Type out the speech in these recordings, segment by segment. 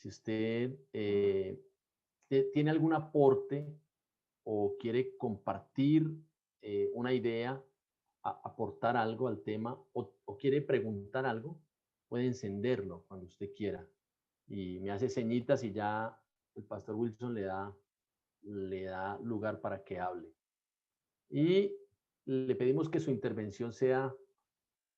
Si usted tiene algún aporte o quiere compartir una idea, aportar algo al tema o quiere preguntar algo, puede encenderlo cuando usted quiera. Y me hace señitas y ya el pastor Wilson le da lugar para que hable. Y le pedimos que su intervención sea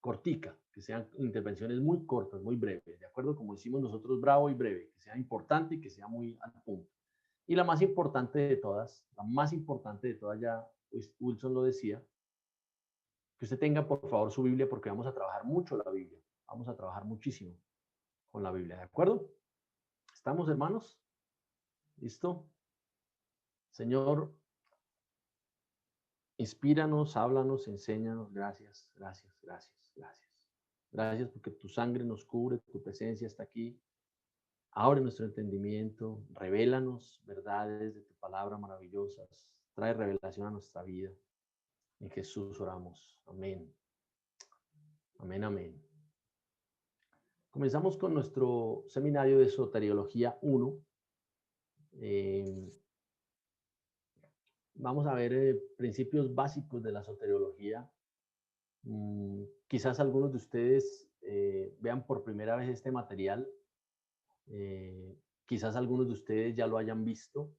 cortica, que sean intervenciones muy cortas, muy breves, ¿de acuerdo? Como decimos nosotros, bravo y breve, que sea importante y que sea muy al punto. Y la más importante de todas, ya Wilson lo decía, que usted tenga por favor su Biblia porque vamos a trabajar mucho la Biblia, vamos a trabajar muchísimo con la Biblia, ¿de acuerdo? ¿Estamos, hermanos? ¿Listo? Señor, inspíranos, háblanos, enséñanos. Gracias, gracias, gracias, gracias. Gracias porque tu sangre nos cubre, tu presencia está aquí. Abre nuestro entendimiento, revélanos verdades de tu palabra maravillosas. Trae revelación a nuestra vida. En Jesús oramos. Amén. Amén, amén. Comenzamos con nuestro seminario de Soteriología 1. Vamos a ver principios básicos de la soteriología. Quizás algunos de ustedes vean por primera vez este material. Quizás algunos de ustedes ya lo hayan visto.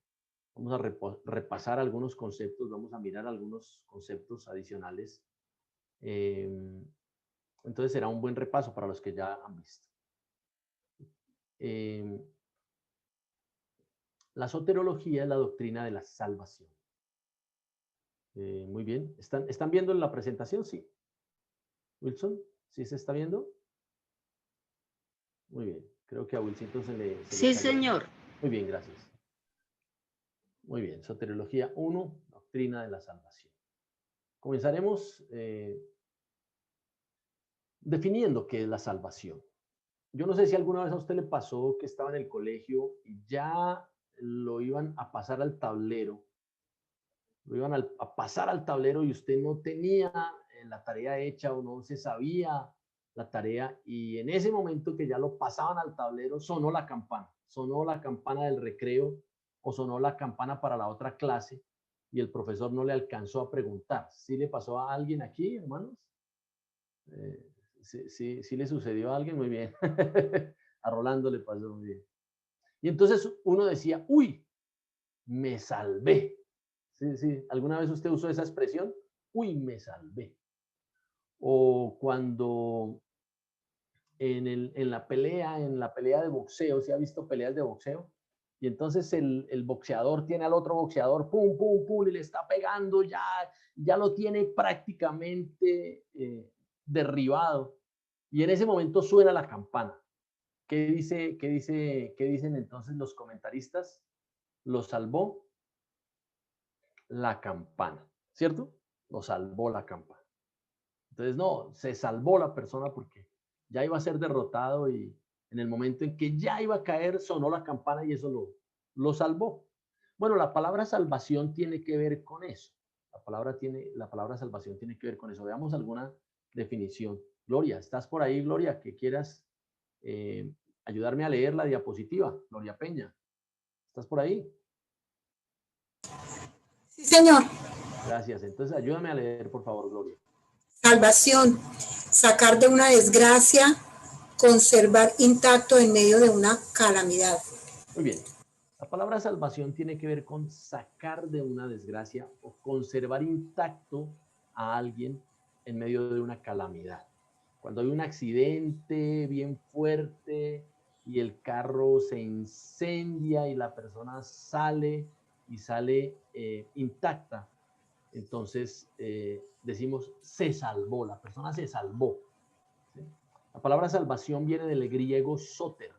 Vamos a repasar algunos conceptos, vamos a mirar algunos conceptos adicionales. Entonces será un buen repaso para los que ya han visto. La soteriología es la doctrina de la salvación. Muy bien. ¿Están viendo la presentación? Sí. Wilson, ¿sí se está viendo? Muy bien. Creo que a Wilson se le sí, señor. Muy bien, gracias. Muy bien. Soteriología 1, doctrina de la salvación. Comenzaremos definiendo qué es la salvación. Yo no sé si alguna vez a usted le pasó que estaba en el colegio y ya lo iban a pasar al tablero. Lo iban a pasar al tablero y usted no tenía la tarea hecha o no se sabía la tarea, y en ese momento que ya lo pasaban al tablero sonó la campana del recreo o sonó la campana para la otra clase y el profesor no le alcanzó a preguntar. ¿Sí le pasó a alguien aquí, hermanos? Sí le sucedió a alguien, muy bien. A Rolando le pasó muy bien. Y entonces uno decía, uy, me salvé. Sí. ¿Alguna vez usted usó esa expresión? Uy, me salvé. O cuando en la pelea de boxeo, ¿se ha visto peleas de boxeo? Y entonces el boxeador tiene al otro boxeador, pum, pum, pum, y le está pegando, ya lo tiene prácticamente derribado. Y en ese momento suena la campana. ¿Qué dicen entonces los comentaristas? Lo salvó la campana, ¿cierto? Lo salvó la campana. Entonces, no, se salvó la persona porque ya iba a ser derrotado y en el momento en que ya iba a caer sonó la campana y eso lo salvó. Bueno, la palabra salvación tiene que ver con eso. La palabra salvación tiene que ver con eso. Veamos alguna definición. Gloria, ¿estás por ahí, Gloria? Que quieras ayudarme a leer la diapositiva. Gloria Peña, ¿estás por ahí? Sí, señor. Gracias. Entonces, ayúdame a leer, por favor, Gloria. Salvación, sacar de una desgracia, conservar intacto en medio de una calamidad. Muy bien. La palabra salvación tiene que ver con sacar de una desgracia o conservar intacto a alguien en medio de una calamidad. Cuando hay un accidente bien fuerte y el carro se incendia y la persona sale intacta, entonces decimos se salvó, la persona se salvó. ¿Sí? La palabra salvación viene del griego soter.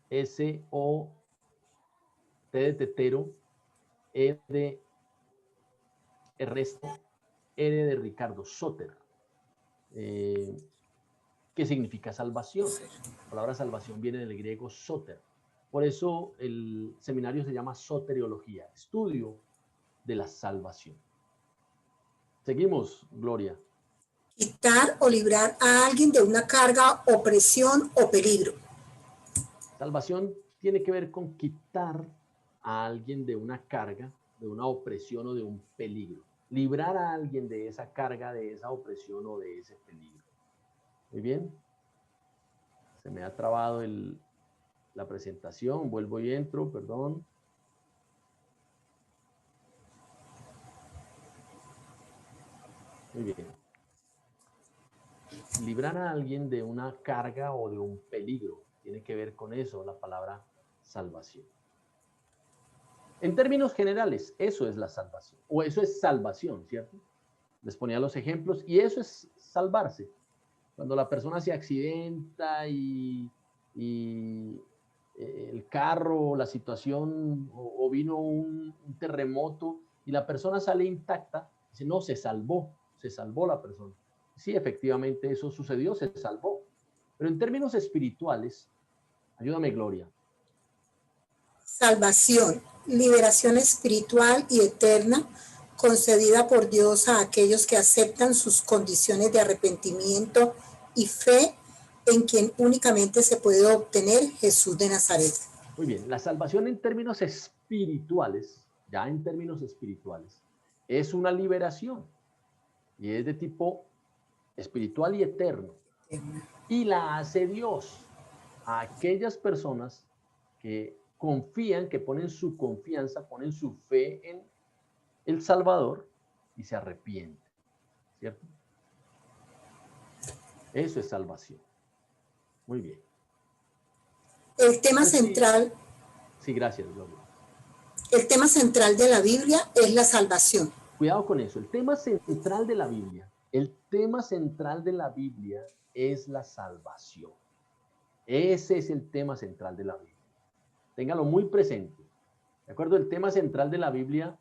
S-O-T de tetero, E de Ernesto, R de Ricardo, soter. ¿Qué significa salvación? La palabra salvación viene del griego soter. Por eso el seminario se llama soteriología, estudio de la salvación. Seguimos, Gloria. Quitar o librar a alguien de una carga, opresión o peligro. Salvación tiene que ver con quitar a alguien de una carga, de una opresión o de un peligro. Librar a alguien de esa carga, de esa opresión o de ese peligro. Muy bien. Se me ha trabado la presentación. Vuelvo y entro, perdón. Muy bien. Librar a alguien de una carga o de un peligro. Tiene que ver con eso, la palabra salvación. En términos generales, eso es la salvación. O eso es salvación, ¿cierto? Les ponía los ejemplos y eso es salvarse. Cuando la persona se accidenta y el carro, la situación o vino un terremoto y la persona sale intacta, dice, no, se salvó la persona. Sí, efectivamente eso sucedió, se salvó. Pero en términos espirituales, ayúdame Gloria. Salvación, liberación espiritual y eterna concedida por Dios a aquellos que aceptan sus condiciones de arrepentimiento y fe en quien únicamente se puede obtener Jesús de Nazaret. Muy bien, la salvación en términos espirituales, ya en términos espirituales, es una liberación y es de tipo espiritual y eterno. Y la hace Dios a aquellas personas que confían, que ponen su confianza, ponen su fe en el Salvador y se arrepienten, ¿cierto? Eso es salvación. Muy bien. El tema central. Sí, gracias, Gloria. El tema central de la Biblia es la salvación. Cuidado con eso. El tema central de la Biblia, es la salvación. Ese es el tema central de la Biblia. Téngalo muy presente. ¿De acuerdo? El tema central de la Biblia,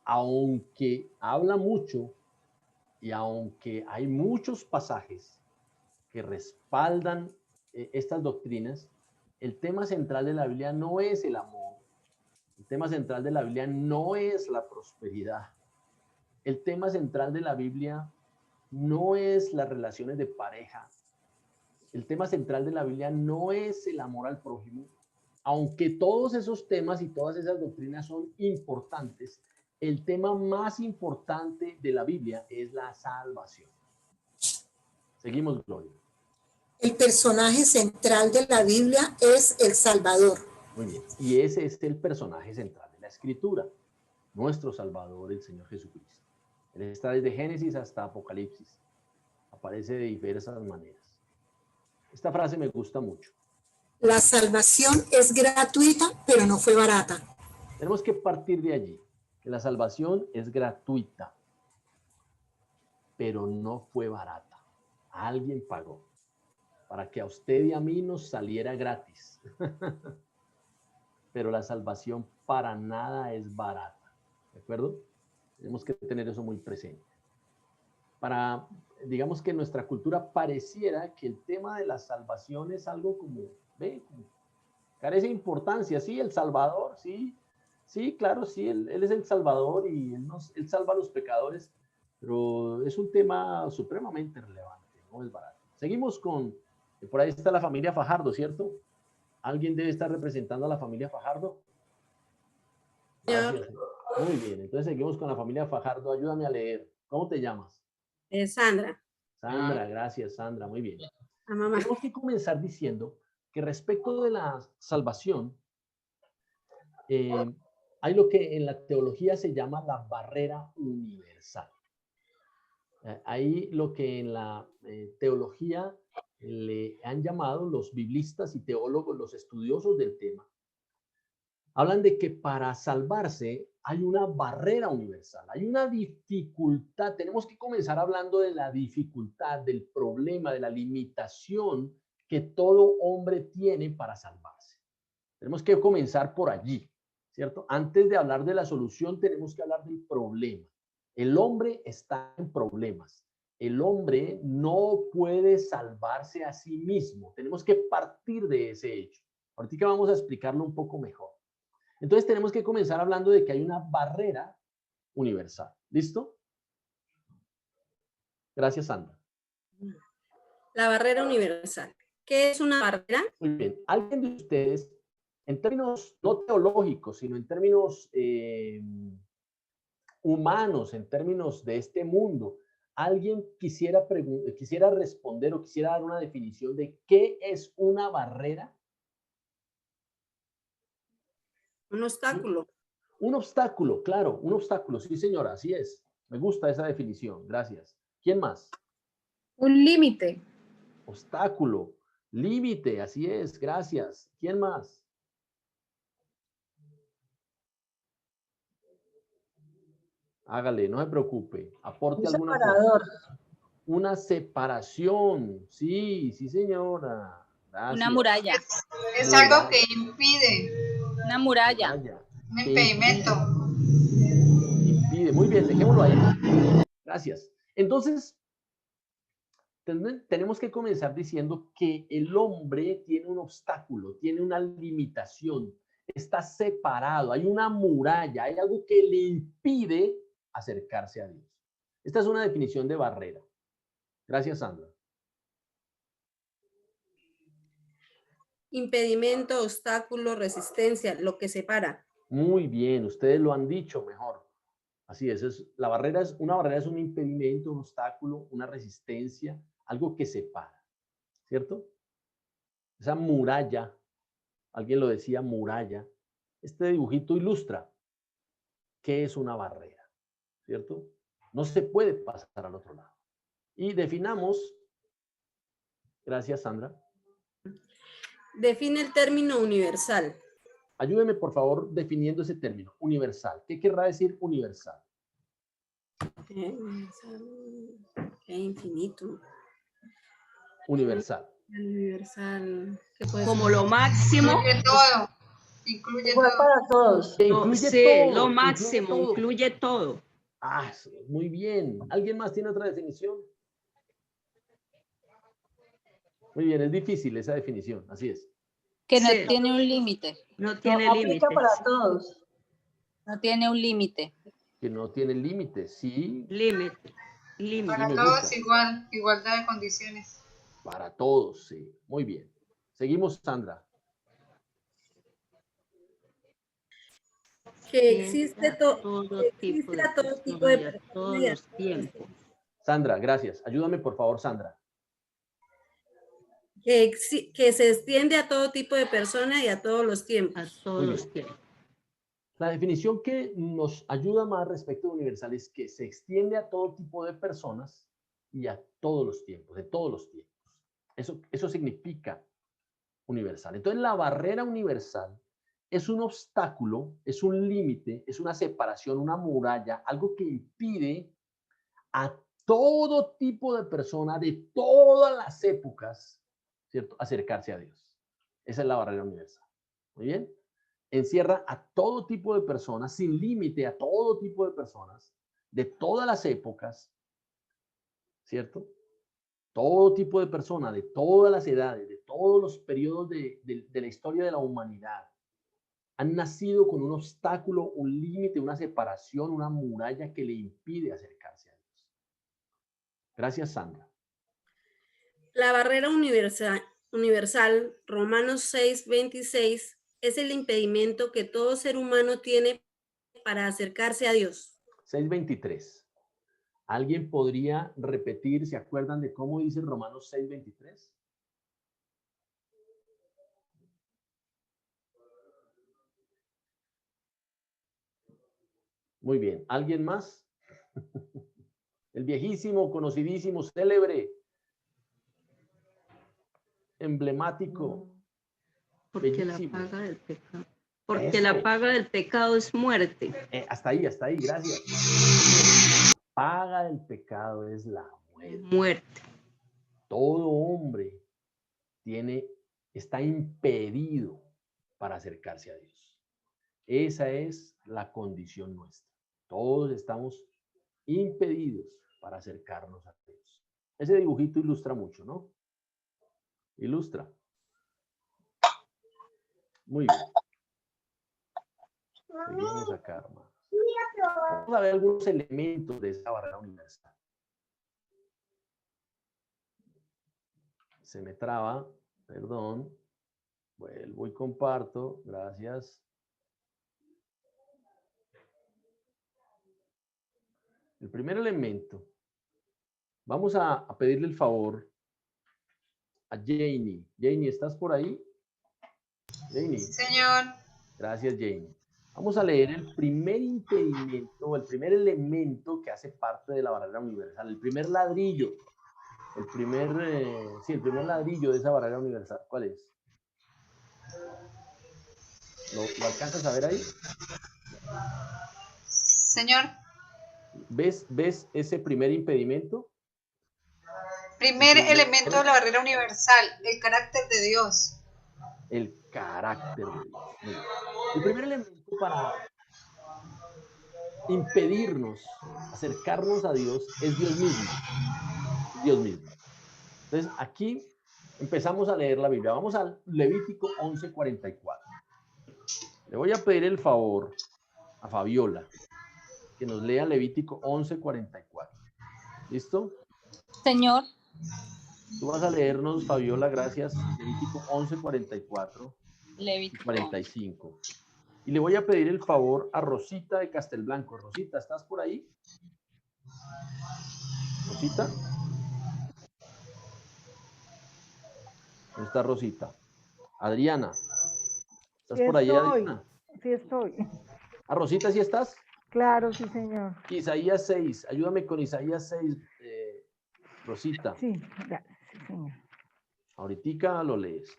aunque habla mucho y aunque hay muchos pasajes que respaldan estas doctrinas, el tema central de la Biblia no es el amor. El tema central de la Biblia no es la prosperidad. El tema central de la Biblia no es las relaciones de pareja. El tema central de la Biblia no es el amor al prójimo. Aunque todos esos temas y todas esas doctrinas son importantes, el tema más importante de la Biblia es la salvación. Seguimos, Gloria. El personaje central de la Biblia es el Salvador. Muy bien. Y ese es el personaje central de la Escritura, nuestro Salvador, el Señor Jesucristo. Él está desde Génesis hasta Apocalipsis. Aparece de diversas maneras. Esta frase me gusta mucho. La salvación es gratuita, pero no fue barata. Tenemos que partir de allí, que la salvación es gratuita, pero no fue barata. Alguien pagó para que a usted y a mí nos saliera gratis. Pero la salvación para nada es barata. ¿De acuerdo? Tenemos que tener eso muy presente. Digamos que en nuestra cultura pareciera que el tema de la salvación es algo como, como carece de importancia. Sí, el Salvador, sí, claro, sí, él es el Salvador y él salva a los pecadores, pero es un tema supremamente relevante, no es barato. Seguimos por ahí está la familia Fajardo, ¿cierto? ¿Alguien debe estar representando a la familia Fajardo? Gracias. Muy bien, entonces seguimos con la familia Fajardo. Ayúdame a leer. ¿Cómo te llamas? Sandra. Sandra, gracias, Sandra. Muy bien. Mamá. Tenemos que comenzar diciendo que respecto de la salvación, hay lo que en la teología se llama la barrera universal. Hay lo que en la teología le han llamado los biblistas y teólogos, los estudiosos del tema, hablan de que para salvarse hay una barrera universal, hay una dificultad. Tenemos que comenzar hablando de la dificultad, del problema, de la limitación que todo hombre tiene para salvarse. Tenemos que comenzar por allí, ¿cierto? Antes de hablar de la solución, tenemos que hablar del problema. El hombre está en problemas. El hombre no puede salvarse a sí mismo. Tenemos que partir de ese hecho. Ahorita vamos a explicarlo un poco mejor. Entonces tenemos que comenzar hablando de que hay una barrera universal. ¿Listo? Gracias, Sandra. La barrera universal. ¿Qué es una barrera? Muy bien. ¿Alguien de ustedes, en términos no teológicos, sino en términos humanos, en términos de este mundo, alguien quisiera responder o quisiera dar una definición de qué es una barrera? Un obstáculo. Un obstáculo, claro, un obstáculo. Sí, señora, así es. Me gusta esa definición. Gracias. ¿Quién más? Un límite. Obstáculo, límite, así es. Gracias. ¿Quién más? Hágale, no se preocupe. Aporte Un alguna cosa. separador. Una separación. Sí, sí, señora. Gracias. Una muralla. Es algo que impide, Una muralla. Muralla. un Que impedimento. impide. Muy bien, dejémoslo ahí. Gracias. Entonces, tenemos que comenzar diciendo que el hombre tiene un obstáculo, tiene una limitación, está separado, hay una muralla, hay algo que le impide acercarse a Dios. Esta es una definición de barrera. Gracias, Sandra. Impedimento, obstáculo, resistencia, lo que separa. Muy bien, ustedes lo han dicho mejor. Así es, una barrera es un impedimento, un obstáculo, una resistencia, algo que separa, ¿cierto? Esa muralla, alguien lo decía, muralla. Este dibujito ilustra qué es una barrera, ¿cierto? No se puede pasar al otro lado. Y definamos, gracias Sandra. Define el término universal. Ayúdeme por favor definiendo ese término, universal. ¿Qué querrá decir universal? Infinito. Universal. Universal. ¿Qué puede Como ser? lo máximo. Incluye todo. Incluye Igual todo. para todos. Que No, incluye sí, todo, lo incluye máximo, todo. incluye todo. Ah, sí, muy bien. ¿Alguien más tiene otra definición? Muy bien, es difícil esa definición, así es. Que no Sí. tiene un límite. No No, tiene aplica para límites. todos. No tiene un límite. Que no tiene límites, sí. Límite. Límite. Para me todos gusta. igual, igualdad de condiciones. Para todos, sí. Muy bien. Seguimos, Sandra. Que existe, Todo tipo existe de a todo tipo de personas y a personas todos y a los todos los tiempos. Sandra, gracias. Ayúdame, por favor, Sandra. que se extiende a todo tipo de personas y a todos los A tiempos. todos Muy los bien. tiempos. La definición que nos ayuda más respecto a universal es que se extiende a todo tipo de personas y a todos los tiempos, de todos los tiempos. Eso significa universal. Entonces, la barrera universal es un obstáculo, es un límite, es una separación, una muralla, algo que impide a todo tipo de persona de todas las épocas, ¿cierto?, acercarse a Dios. Esa es la barrera universal. Muy bien. Encierra a todo tipo de personas, sin límite a todo tipo de personas, de todas las épocas, ¿cierto? Todo tipo de personas, de todas las edades, de todos los periodos de la historia de la humanidad, han nacido con un obstáculo, un límite, una separación, una muralla que le impide acercarse a Dios. Gracias, Sandra. La barrera universal, Romanos 6:26, es el impedimento que todo ser humano tiene para acercarse a Dios. 6:23. ¿Alguien podría repetir, se acuerdan de cómo dice Romanos 6:23? Muy bien. ¿Alguien más? El viejísimo, conocidísimo, célebre, emblemático. Porque Bellísimo. la paga del pecado. Porque Eso. la paga del pecado es muerte. Hasta ahí, gracias. Paga del pecado es la Es muerte. muerte. Todo hombre está impedido para acercarse a Dios. Esa es la condición nuestra. Todos estamos impedidos para acercarnos a Dios. Ese dibujito ilustra mucho, ¿no? Ilustra. Muy bien. Seguimos acá, hermanos. Vamos a ver algunos elementos de esa barrera universal. Se me traba Perdón. Vuelvo y comparto. Gracias. El primer elemento. Vamos a pedirle el favor a Janie. Janie, ¿estás por ahí? Janie. Señor. Gracias, Janie. Vamos a leer el primer impedimento, o el primer elemento que hace parte de la barrera universal, el primer ladrillo, el primer ladrillo de esa barrera universal. ¿Cuál es? ¿Lo alcanzas a ver ahí? Señor. ¿Ves ese primer impedimento? Primer elemento de la barrera universal, el carácter de Dios. El carácter de Dios. Muy bien. El primer elemento para impedirnos acercarnos a Dios es Dios mismo. Dios mismo. Entonces, aquí empezamos a leer la Biblia. Vamos al Levítico 11:44. Le voy a pedir el favor a Fabiola que nos lea Levítico 11:44. ¿Listo? Señor, Tú vas a leernos, Fabiola, gracias, Levítico 11:44 y Levítico. 45. Y le voy a pedir el favor a Rosita de Castelblanco. Rosita, ¿estás por ahí? ¿Rosita? ¿Dónde está Rosita? Adriana. ¿Estás por ahí, Adriana? Sí estoy. ¿A Rosita sí estás? Claro, sí, señor. Isaías 6. Ayúdame con Isaías 6, Rosita. Sí, gracias, sí, señor. Ahoritica lo lees.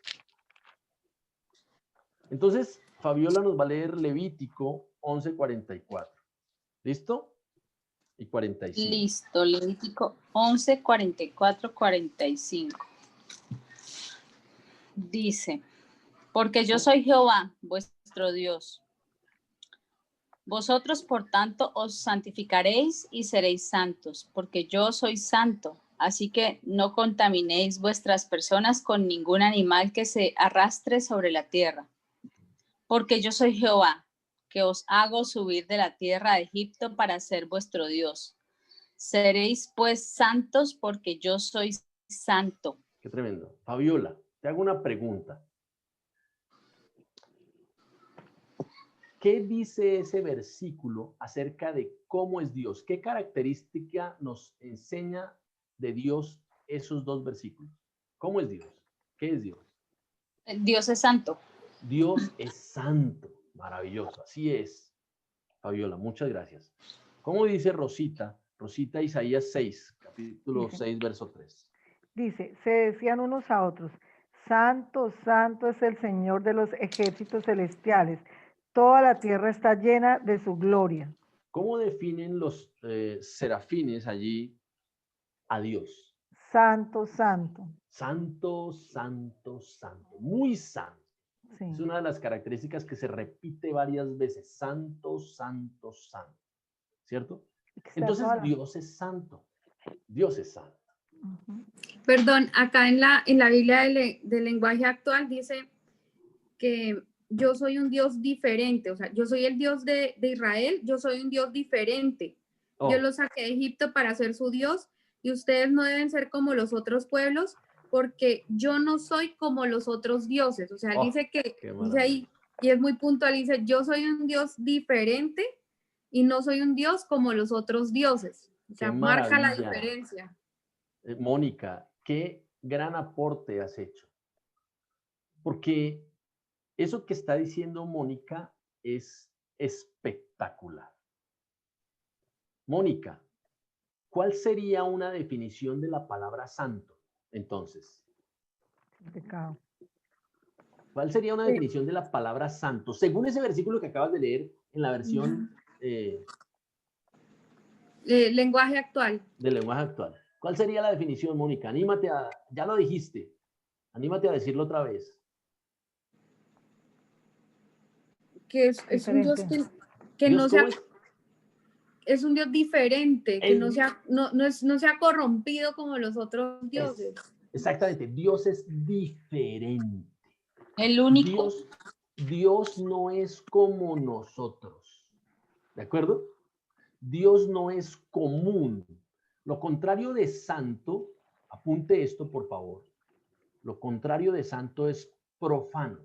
Entonces, Fabiola nos va a leer Levítico 11:44. ¿Listo? Y 45. Listo, Levítico 11, 44, 45. Dice, porque yo soy Jehová, vuestro Dios. Vosotros, por tanto, os santificaréis y seréis santos, porque yo soy santo. Así que no contaminéis vuestras personas con ningún animal que se arrastre sobre la tierra. Porque yo soy Jehová, que os hago subir de la tierra de Egipto para ser vuestro Dios. Seréis pues santos porque yo soy santo. Qué tremendo. Fabiola, te hago una pregunta. ¿Qué dice ese versículo acerca de cómo es Dios? ¿Qué característica nos enseña de Dios esos dos versículos? ¿Cómo es Dios? ¿Qué es Dios? Dios es santo. Dios es santo. Maravilloso. Así es. Fabiola, muchas gracias. ¿Cómo dice Rosita? Rosita, Isaías 6, capítulo 6, verso 3. Dice, se decían unos a otros, santo, santo es el Señor de los ejércitos celestiales. Toda la tierra está llena de su gloria. ¿Cómo definen los serafines allí a Dios? Santo, santo. Santo, santo, santo. Muy santo. Sí. Es una de las características que se repite varias veces. Santo, santo, santo. ¿Cierto? Entonces Dios es santo. Dios es santo. Perdón, acá en la Biblia del lenguaje actual dice que yo soy un Dios diferente, o sea, yo soy el Dios de Israel, yo soy un Dios diferente. Oh. Yo los saqué de Egipto para ser su Dios y ustedes no deben ser como los otros pueblos porque yo no soy como los otros dioses. O sea, él dice que, dice ahí, y es muy puntual, dice, yo soy un Dios diferente y no soy un Dios como los otros dioses. O sea, marca la diferencia. Mónica, qué gran aporte has hecho. Porque eso que está diciendo Mónica es espectacular. Mónica, ¿cuál sería una definición de la palabra santo, entonces? Pecado. ¿Cuál sería una definición de la palabra santo? Según ese versículo que acabas de leer en la versión lenguaje actual. Del lenguaje actual. ¿Cuál sería la definición, Mónica? Anímate a, ya lo dijiste, anímate a decirlo otra vez. Que es un Dios que no sea, es un Dios diferente, que no sea corrompido como los otros dioses. Exactamente, Dios es diferente. El único. Dios no es como nosotros. ¿De acuerdo? Dios no es común. Lo contrario de santo, apunte esto, por favor. Lo contrario de santo es profano.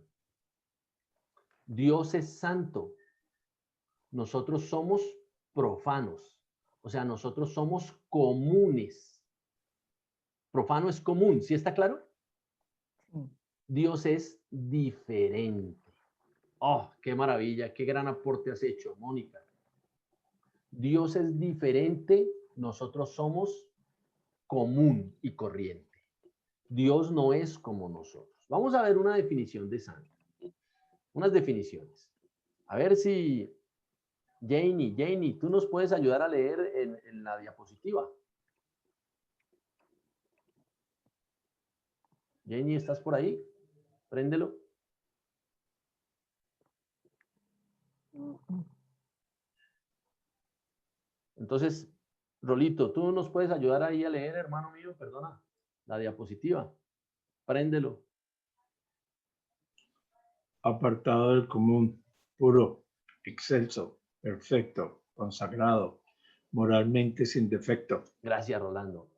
Dios es santo. Nosotros somos profanos. O sea, nosotros somos comunes. Profano es común, ¿sí está claro? Dios es diferente. Oh, qué maravilla, qué gran aporte has hecho, Mónica. Dios es diferente, nosotros somos común y corriente. Dios no es como nosotros. Vamos a ver una definición de santo. Unas definiciones. A ver si Janie, tú nos puedes ayudar a leer en la diapositiva. Janie, ¿estás por ahí? Préndelo. Entonces, Rolito, tú nos puedes ayudar ahí a leer, hermano mío, perdona, la diapositiva. Préndelo. Apartado del común, puro, excelso, perfecto, consagrado, moralmente sin defecto. Gracias, Rolando.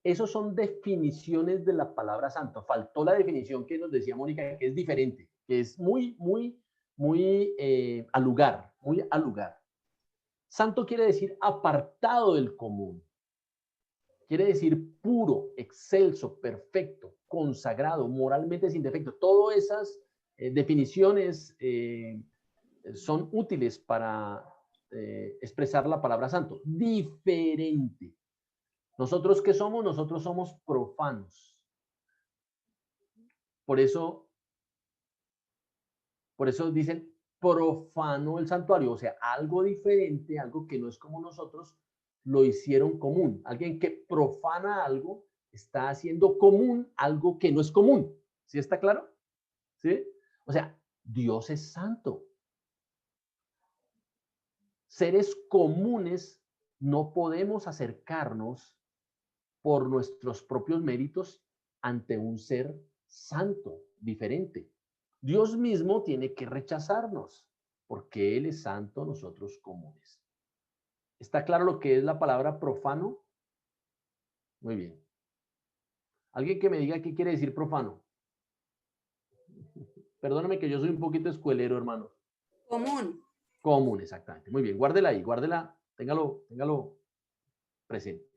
Esos son definiciones de la palabra santo. Faltó la definición que nos decía Mónica, que es diferente, que es muy al lugar, muy al lugar. Santo quiere decir apartado del común. Quiere decir puro, excelso, perfecto, consagrado, moralmente sin defecto. Todas esas definiciones son útiles para expresar la palabra santo. Diferente. ¿Nosotros qué somos? Nosotros somos profanos. Por eso dicen profano el santuario, o sea, algo diferente, algo que no es como nosotros, lo hicieron común. Alguien que profana algo está haciendo común algo que no es común. ¿Sí está claro? ¿Sí? O sea, Dios es santo. Seres comunes no podemos acercarnos por nuestros propios méritos ante un ser santo, diferente. Dios mismo tiene que rechazarnos, porque Él es santo, nosotros comunes. ¿Está claro lo que es la palabra profano? Muy bien. ¿Alguien que me diga qué quiere decir profano? Perdóname que yo soy un poquito escuelero, hermano. Común. Común, exactamente. Muy bien, guárdela ahí, guárdela, téngalo presente.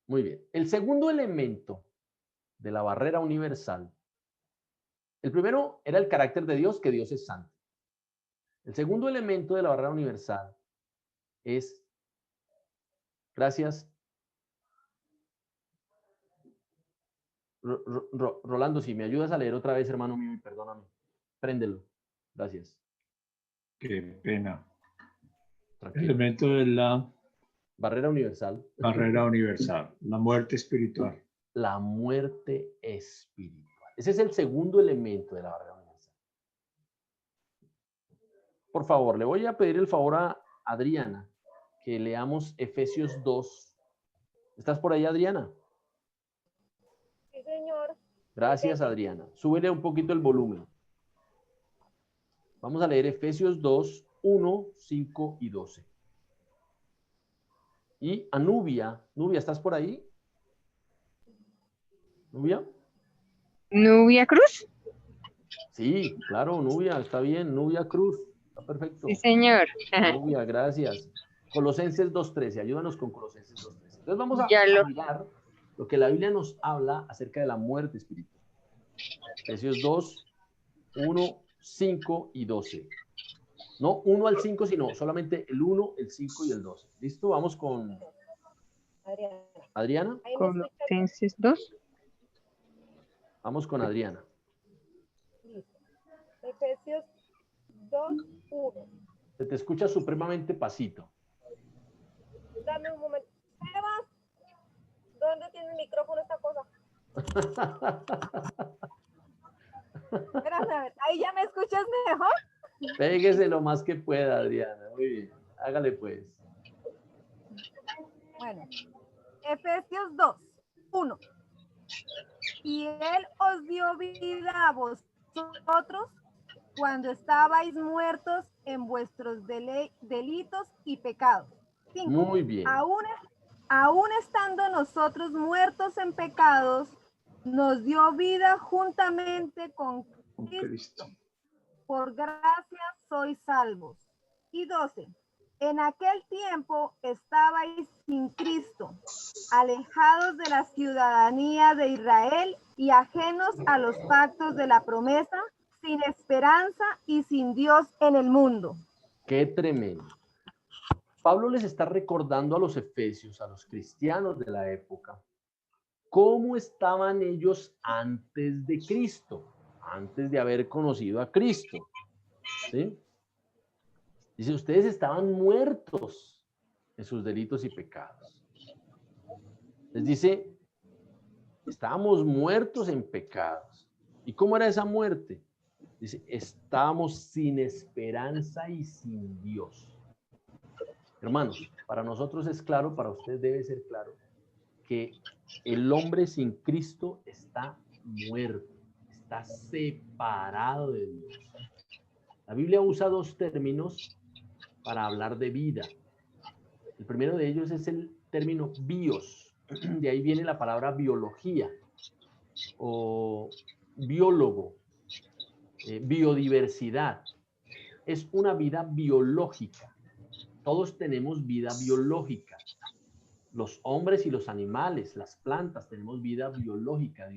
Muy bien. El segundo elemento de la barrera universal, el primero era el carácter de Dios, que Dios es santo. El segundo elemento de la barrera universal es, gracias, Rolando, si me ayudas a leer otra vez, hermano mío, y perdóname, préndelo. Gracias. Qué pena. Tranquilo. Elemento de la barrera universal. Barrera universal, la muerte espiritual. La muerte espiritual. Ese es el segundo elemento de la barrera universal. Por favor, le voy a pedir el favor a Adriana que leamos Efesios 2. ¿Estás por ahí, Adriana? Sí, señor. Gracias, Adriana. Súbele un poquito el volumen. Vamos a leer Efesios 2, 1, 5 y 12. Y a Nubia. Nubia, ¿estás por ahí? ¿Nubia? ¿Nubia Cruz? Sí, claro, Nubia, está bien. Nubia Cruz, está perfecto. Sí, señor. Nubia, gracias. Colosenses 2.13, ayúdanos con Colosenses 2.13. Entonces vamos a mirar lo que la Biblia nos habla acerca de la muerte espiritual. Efesios 2, 1, 5 y 12. No 1 al 5, sino solamente el 1, el 5 y el 12. ¿Listo? Vamos con Adriana. Colosenses 2. Vamos con Adriana. Listo. Efesios 2, 1. Se te escucha supremamente pasito. Dame un momento. Sebas, ¿dónde tiene el micrófono esta cosa? Espérame, a ver. ¿Ahí ya me escuchas mejor? Péguese lo más que pueda, Adriana. Muy bien. Hágale pues. Bueno. Efesios 2, 1. Y Él os dio vida a vosotros cuando estabais muertos en vuestros delitos y pecados. 5. Muy bien. Aún aún estando nosotros muertos en pecados, nos dio vida juntamente con Cristo. Por gracia sois salvos. Y 12. En aquel tiempo estabais sin Cristo, alejados de la ciudadanía de Israel y ajenos a los pactos de la promesa, sin esperanza y sin Dios en el mundo. Qué tremendo. Pablo les está recordando a los efesios, a los cristianos de la época, cómo estaban ellos antes de Cristo, antes de haber conocido a Cristo. ¿Sí? Dice, ustedes estaban muertos en sus delitos y pecados. Les dice, estábamos muertos en pecados. ¿Y cómo era esa muerte? Dice, estábamos sin esperanza y sin Dios. Hermanos, para nosotros es claro, para ustedes debe ser claro, que el hombre sin Cristo está muerto, está separado de Dios. La Biblia usa dos términos para hablar de vida. El primero de ellos es el término bios. De ahí viene la palabra biología o biólogo, biodiversidad. Es una vida biológica. Todos tenemos vida biológica. Los hombres y los animales, las plantas, tenemos vida biológica.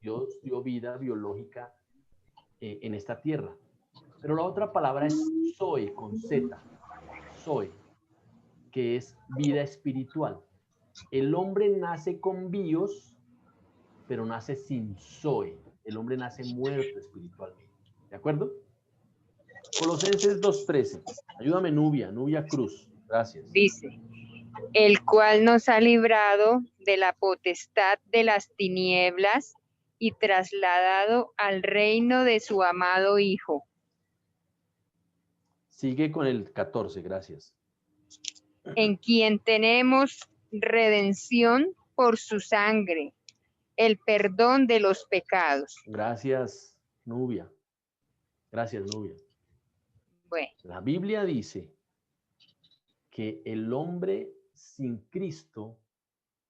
Dios dio vida biológica en esta tierra. Pero la otra palabra es zoe, con Z, zoe, que es vida espiritual. El hombre nace con bios, pero nace sin zoe. El hombre nace muerto espiritualmente. ¿De acuerdo? Colosenses 2:13. Ayúdame, Nubia Cruz. Gracias. Dice, el cual nos ha librado de la potestad de las tinieblas y trasladado al reino de su amado Hijo. Sigue con el 14, gracias. En quien tenemos redención por su sangre, el perdón de los pecados. Gracias, Nubia. Gracias, Nubia. Bueno. La Biblia dice que el hombre sin Cristo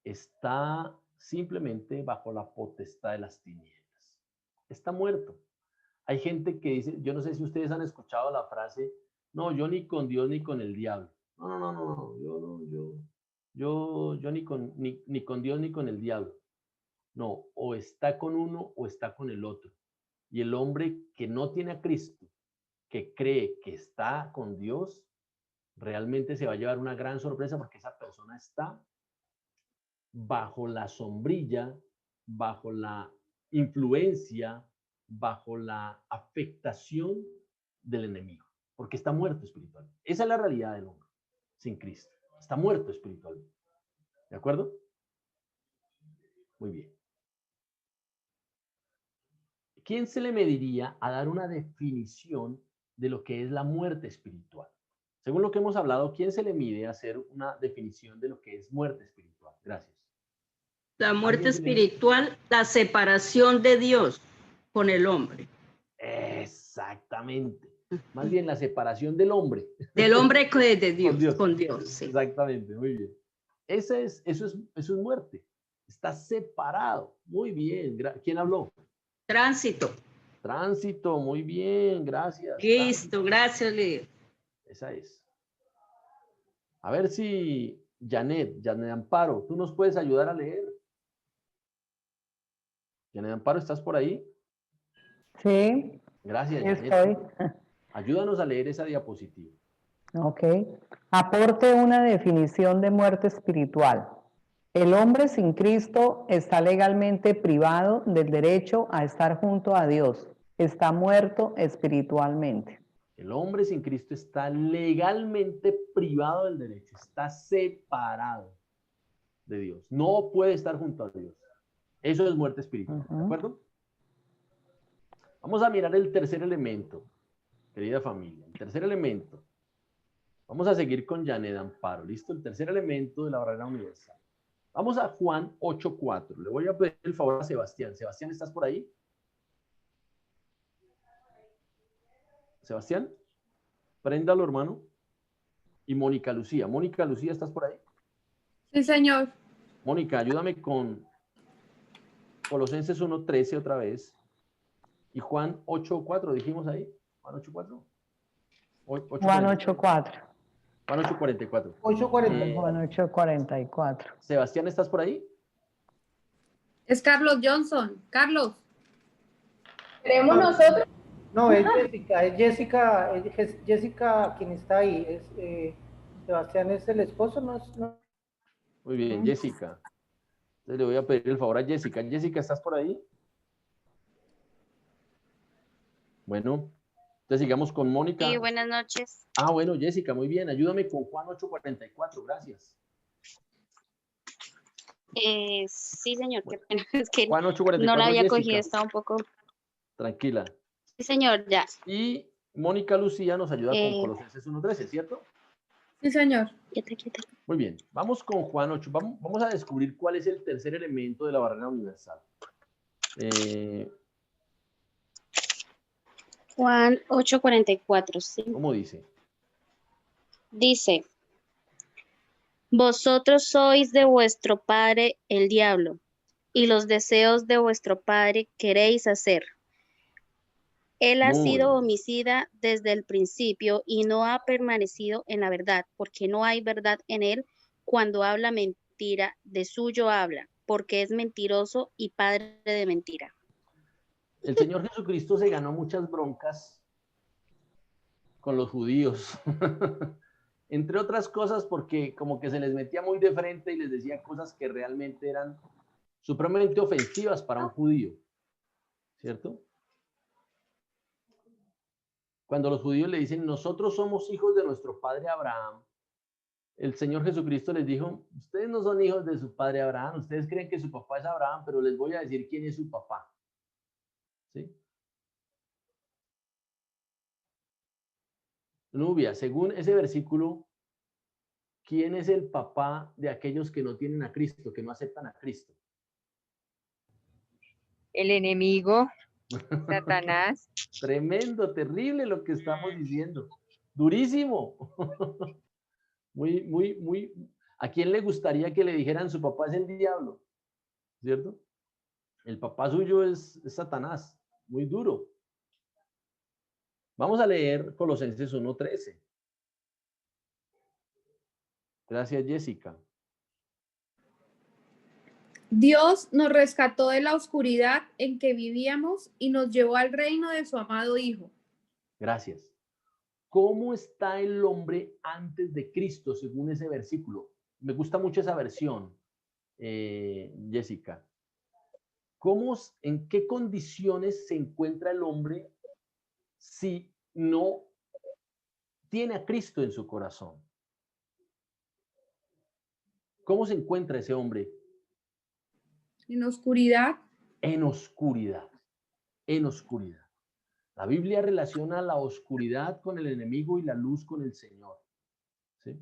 está simplemente bajo la potestad de las tinieblas. Está muerto. Hay gente que dice, yo no sé si ustedes han escuchado la frase, no, yo ni con Dios ni con el diablo. No, yo ni con Dios ni con el diablo. No, o está con uno o está con el otro. Y el hombre que no tiene a Cristo, que cree que está con Dios, realmente se va a llevar una gran sorpresa porque esa persona está bajo la sombrilla, bajo la influencia, bajo la afectación del enemigo, porque está muerto espiritualmente. Esa es la realidad del hombre sin Cristo. Está muerto espiritualmente. ¿De acuerdo? Muy bien. ¿Quién se le mediría a dar una definición de lo que es la muerte espiritual? Según lo que hemos hablado, ¿quién se le mide a hacer una definición de lo que es muerte espiritual? Gracias. La muerte espiritual, la separación de Dios con el hombre. Exactamente. Más bien la separación del hombre. Del hombre de Dios, con Dios. Sí. Exactamente, muy bien. Eso es muerte. Está separado. Muy bien. ¿Quién habló? Tránsito. Tránsito, muy bien, gracias. Listo, gracias, líder. Esa es. A ver si Janet Amparo, tú nos puedes ayudar a leer. Janet Amparo, ¿estás por ahí? Sí. Gracias, Janet. Estoy. Ayúdanos a leer esa diapositiva. Ok. Aporte una definición de muerte espiritual. El hombre sin Cristo está legalmente privado del derecho a estar junto a Dios. Está muerto espiritualmente. El hombre sin Cristo está legalmente privado del derecho. Está separado de Dios. No puede estar junto a Dios. Eso es muerte espiritual. ¿De acuerdo? Vamos a mirar el tercer elemento, querida familia. El tercer elemento. Vamos a seguir con Janet Amparo. ¿Listo? El tercer elemento de la barrera universal. Vamos a Juan 8:4. Le voy a pedir el favor a Sebastián. Sebastián, ¿estás por ahí? Sebastián, préndalo, hermano. Y Mónica Lucía. Mónica Lucía, ¿estás por ahí? Sí, señor. Mónica, ayúdame con Colosenses 1:13 otra vez. Y Juan 8:4, dijimos ahí. Juan 8:4. Juan 8:4. Juan 8:44. 8:44. Juan 8:44. Sebastián, ¿estás por ahí? Es Carlos Johnson. Carlos. ¿Queremos nosotros? No, es Jessica quien está ahí. Sebastián es el esposo, no. Muy bien, Jessica. Entonces le voy a pedir el favor a Jessica. Jessica, ¿estás por ahí? Bueno, entonces sigamos con Mónica. Sí, buenas noches. Ah, bueno, Jessica, muy bien. Ayúdame con Juan 8:44, gracias. Sí, señor, qué pena. Es que Juan 8:44, no la había Jessica. cogido, estaba un poco... Tranquila. Sí, señor, ya. Y Mónica Lucía nos ayuda con Colosenses 1:13, ¿cierto? Sí, señor. Muy bien, vamos con Juan 8. Vamos a descubrir cuál es el tercer elemento de la barrera universal. Juan 8:44, sí. ¿Cómo dice? Dice, vosotros sois de vuestro padre el diablo, y los deseos de vuestro padre queréis hacer. Él ha sido homicida desde el principio y no ha permanecido en la verdad, porque no hay verdad en él. Cuando habla mentira, de suyo habla, porque es mentiroso y padre de mentira. El Señor Jesucristo se ganó muchas broncas con los judíos, entre otras cosas porque como que se les metía muy de frente y les decía cosas que realmente eran supremamente ofensivas para un judío, ¿cierto? Cuando los judíos le dicen, nosotros somos hijos de nuestro padre Abraham, el Señor Jesucristo les dijo, ustedes no son hijos de su padre Abraham, ustedes creen que su papá es Abraham, pero les voy a decir quién es su papá. ¿Sí? Nubia, según ese versículo, ¿quién es el papá de aquellos que no tienen a Cristo, que no aceptan a Cristo? El enemigo, Satanás. Tremendo, terrible lo que estamos diciendo. Durísimo. Muy. ¿A quién le gustaría que le dijeran su papá es el diablo? ¿Cierto? El papá suyo es Satanás. Muy duro. Vamos a leer Colosenses 1:13. Gracias, Jessica. Dios nos rescató de la oscuridad en que vivíamos y nos llevó al reino de su amado Hijo. Gracias. ¿Cómo está el hombre antes de Cristo, según ese versículo? Me gusta mucho esa versión, Jessica. ¿En qué condiciones se encuentra el hombre si no tiene a Cristo en su corazón? ¿Cómo se encuentra ese hombre? En oscuridad. En oscuridad. En oscuridad. La Biblia relaciona la oscuridad con el enemigo y la luz con el Señor. ¿Sí?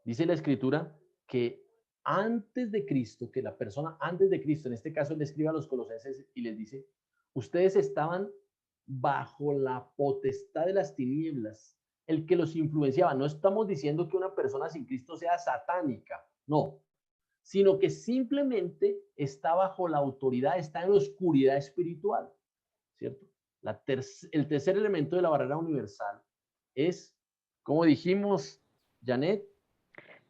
Dice la Escritura que antes de Cristo, que la persona antes de Cristo, en este caso le escribe a los colosenses y les dice, ustedes estaban bajo la potestad de las tinieblas, el que los influenciaba. No estamos diciendo que una persona sin Cristo sea satánica, no, sino que simplemente está bajo la autoridad, está en oscuridad espiritual, ¿cierto? El tercer elemento de la barrera universal es, como dijimos, Janet.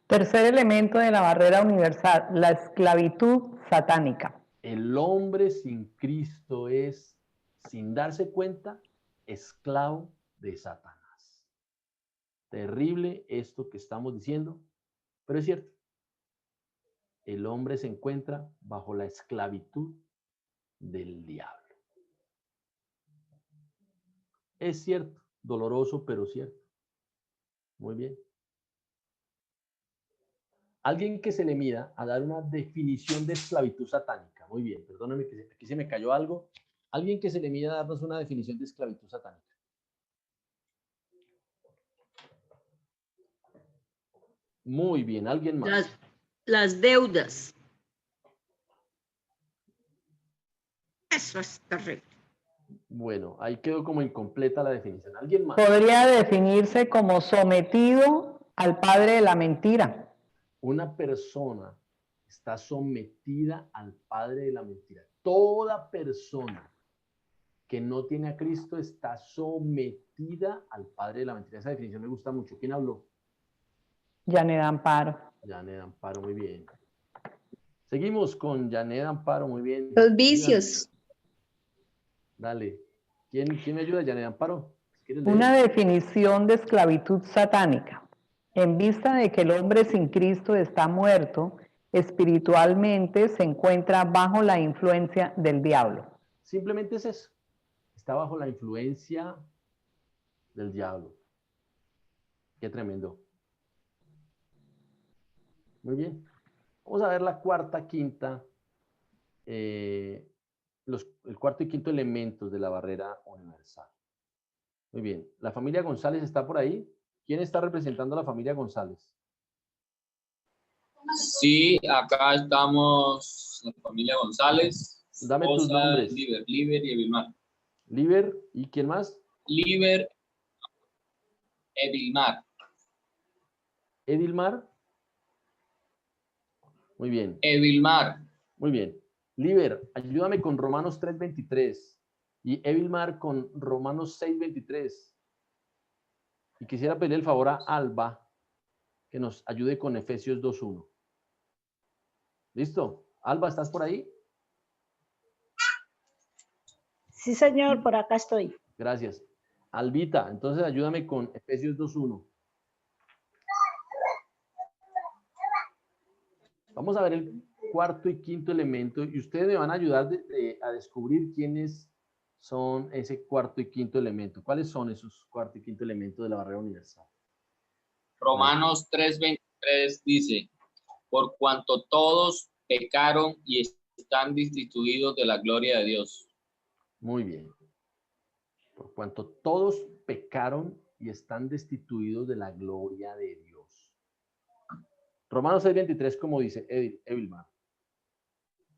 Tercer elemento de la barrera universal, la esclavitud satánica. El hombre sin Cristo es, sin darse cuenta, esclavo de Satanás. Terrible esto que estamos diciendo, pero es cierto. El hombre se encuentra bajo la esclavitud del diablo. Es cierto, doloroso, pero cierto. Muy bien. Alguien que se le mida a dar una definición de esclavitud satánica. Muy bien, perdóname que aquí se me cayó algo. Alguien que se le mida a darnos una definición de esclavitud satánica. Muy bien, ¿alguien más? Las deudas. Eso es terrible. Bueno, ahí quedó como incompleta la definición. ¿Alguien más? Podría definirse como sometido al padre de la mentira. una persona está sometida al padre de la mentira. Toda persona que no tiene a Cristo está sometida al padre de la mentira. Esa definición me gusta mucho. ¿Quién habló? Janet Amparo. Janet Amparo, muy bien. Seguimos con Janet Amparo, muy bien. Los vicios. Dale. ¿Quién me ayuda, Janet Amparo? Una definición de esclavitud satánica. En vista de que el hombre sin Cristo está muerto, espiritualmente se encuentra bajo la influencia del diablo. Simplemente es eso. Está bajo la influencia del diablo. Qué tremendo. Muy bien. Vamos a ver la cuarta, quinta, el cuarto y quinto elementos de la barrera universal. Muy bien. ¿La familia González está por ahí? ¿Quién está representando a la familia González? Sí, acá estamos, la familia González. Dame tus nombres. Liber y Evilmar. Liber, ¿y quién más? Liber, Evilmar. ¿Edilmar? Muy bien. Evilmar. Muy bien. Liber, ayúdame con Romanos 3:23 y Evilmar con Romanos 6:23. Y quisiera pedirle el favor a Alba que nos ayude con Efesios 2:1. ¿Listo? Alba, ¿estás por ahí? Sí, señor, por acá estoy. Gracias. Albita, entonces ayúdame con Efesios 2:1. Vamos a ver el cuarto y quinto elemento y ustedes me van a ayudar a descubrir quiénes son ese cuarto y quinto elemento. ¿Cuáles son esos cuarto y quinto elementos de la barrera universal? Romanos 3:23 dice, por cuanto todos pecaron y están destituidos de la gloria de Dios. Muy bien. Por cuanto todos pecaron y están destituidos de la gloria de Dios. Romanos 6:23, como dice Evilmar.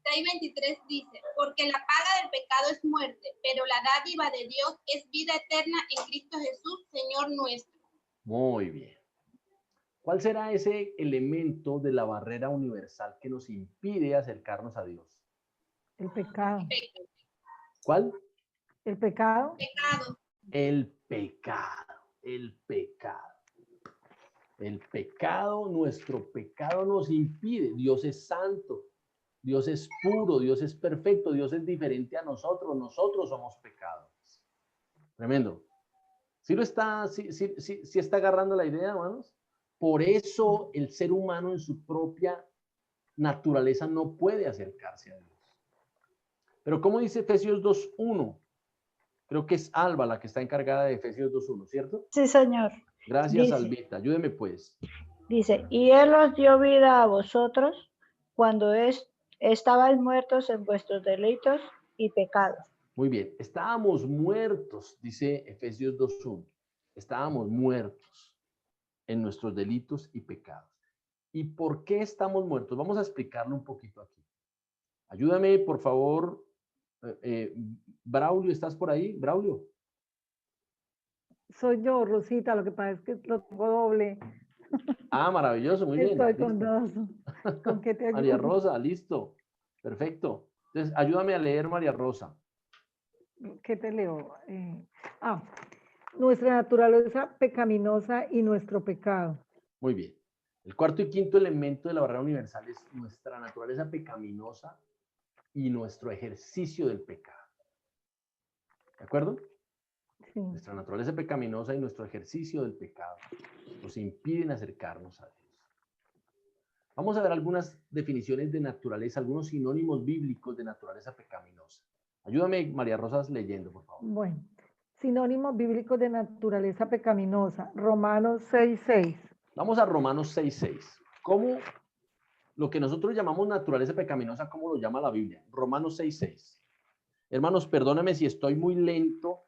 6:23 dice, porque la paga del pecado es muerte, pero la dádiva de Dios es vida eterna en Cristo Jesús, Señor nuestro. Muy bien. ¿Cuál será ese elemento de la barrera universal que nos impide acercarnos a Dios? El pecado. ¿Cuál? El pecado. Pecado. El pecado. El pecado. El pecado, nuestro pecado nos impide. Dios es santo, Dios es puro, Dios es perfecto, Dios es diferente a nosotros. Nosotros somos pecadores. Tremendo. ¿Sí está agarrando la idea, hermanos? Por eso el ser humano en su propia naturaleza no puede acercarse a Dios. Pero ¿cómo dice Efesios 2:1? Creo que es Alba la que está encargada de Efesios 2:1, ¿cierto? Sí, señor. Gracias, Dice, Albita. Ayúdeme, pues. Dice, y Él os dio vida a vosotros cuando estabais muertos en vuestros delitos y pecados. Muy bien. Estábamos muertos, dice Efesios 2:1. Estábamos muertos en nuestros delitos y pecados. ¿Y por qué estamos muertos? Vamos a explicarlo un poquito aquí. Ayúdame, por favor. Braulio, ¿estás por ahí? Braulio. Soy yo, Rosita, lo que pasa es que lo tengo doble. Ah, maravilloso, muy bien. Estoy con dos. ¿Con qué te ayudo? María Rosa, listo. Perfecto. Entonces, ayúdame a leer, María Rosa. ¿Qué te leo? Nuestra naturaleza pecaminosa y nuestro pecado. Muy bien. El cuarto y quinto elemento de la barrera universal es nuestra naturaleza pecaminosa y nuestro ejercicio del pecado. ¿De acuerdo? Sí. Nuestra naturaleza pecaminosa y nuestro ejercicio del pecado nos impiden acercarnos a Dios. Vamos a ver algunas definiciones de naturaleza, algunos sinónimos bíblicos de naturaleza pecaminosa. Ayúdame, María Rosas, leyendo, por favor. Bueno, sinónimos bíblicos de naturaleza pecaminosa. Romanos 6:6. Vamos a Romanos 6:6. ¿Cómo lo que nosotros llamamos naturaleza pecaminosa, cómo lo llama la Biblia? Romanos 6:6. Hermanos, perdónenme si estoy muy lento,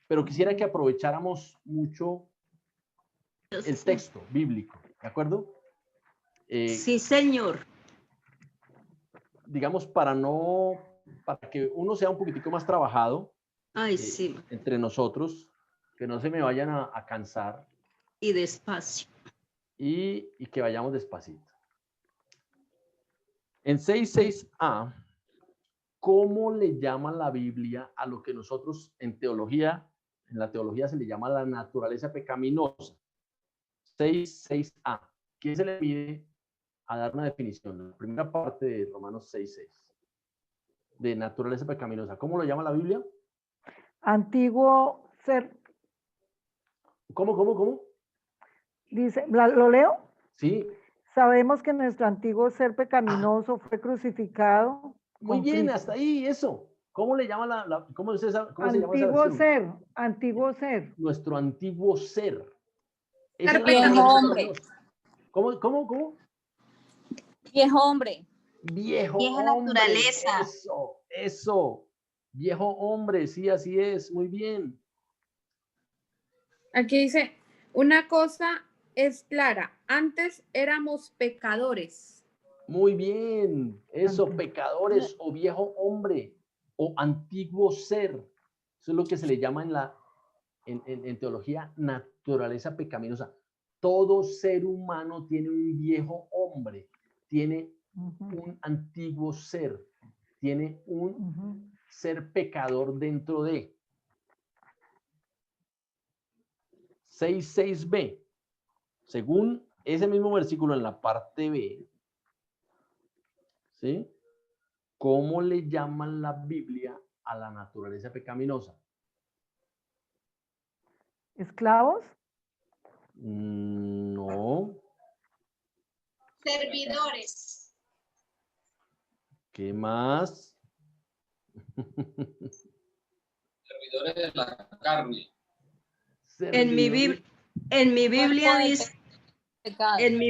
pero quisiera que aprovecháramos mucho el texto bíblico, ¿de acuerdo? Sí, señor. Digamos, para que uno sea un poquitico más trabajado. Ay, sí. Entre nosotros, que no se me vayan a cansar. Y despacio. y que vayamos despacito. En 6.6a, ¿cómo le llama la Biblia a lo que nosotros en la teología se le llama la naturaleza pecaminosa? 6.6a. ¿Quién se le pide a dar una definición? La primera parte de Romanos 6.6. De naturaleza pecaminosa. ¿Cómo lo llama la Biblia? Antiguo ser. ¿Cómo? Dice, ¿lo leo? Sí. Sabemos que nuestro antiguo ser pecaminoso fue crucificado. Muy bien, Cristo. hasta ahí, eso. ¿Cómo le llama cómo se llama antiguo esa ser, antiguo ser. Nuestro antiguo ser. Ser viejo hombre. ¿Cómo? Viejo hombre. Vieja hombre. Naturaleza. Eso. Viejo hombre, sí, así es. Muy bien. Aquí dice, una cosa es clara, antes éramos pecadores. Muy bien, eso, pecadores o viejo hombre o antiguo ser. Eso es lo que se le llama en teología naturaleza pecaminosa. Todo ser humano tiene un viejo hombre, tiene un antiguo ser, tiene un ser pecador dentro de. 6.6b. Según ese mismo versículo en la parte B, ¿sí? ¿Cómo le llaman la Biblia a la naturaleza pecaminosa? ¿Esclavos? No. Servidores. ¿Qué más? Servidores de la carne. En mi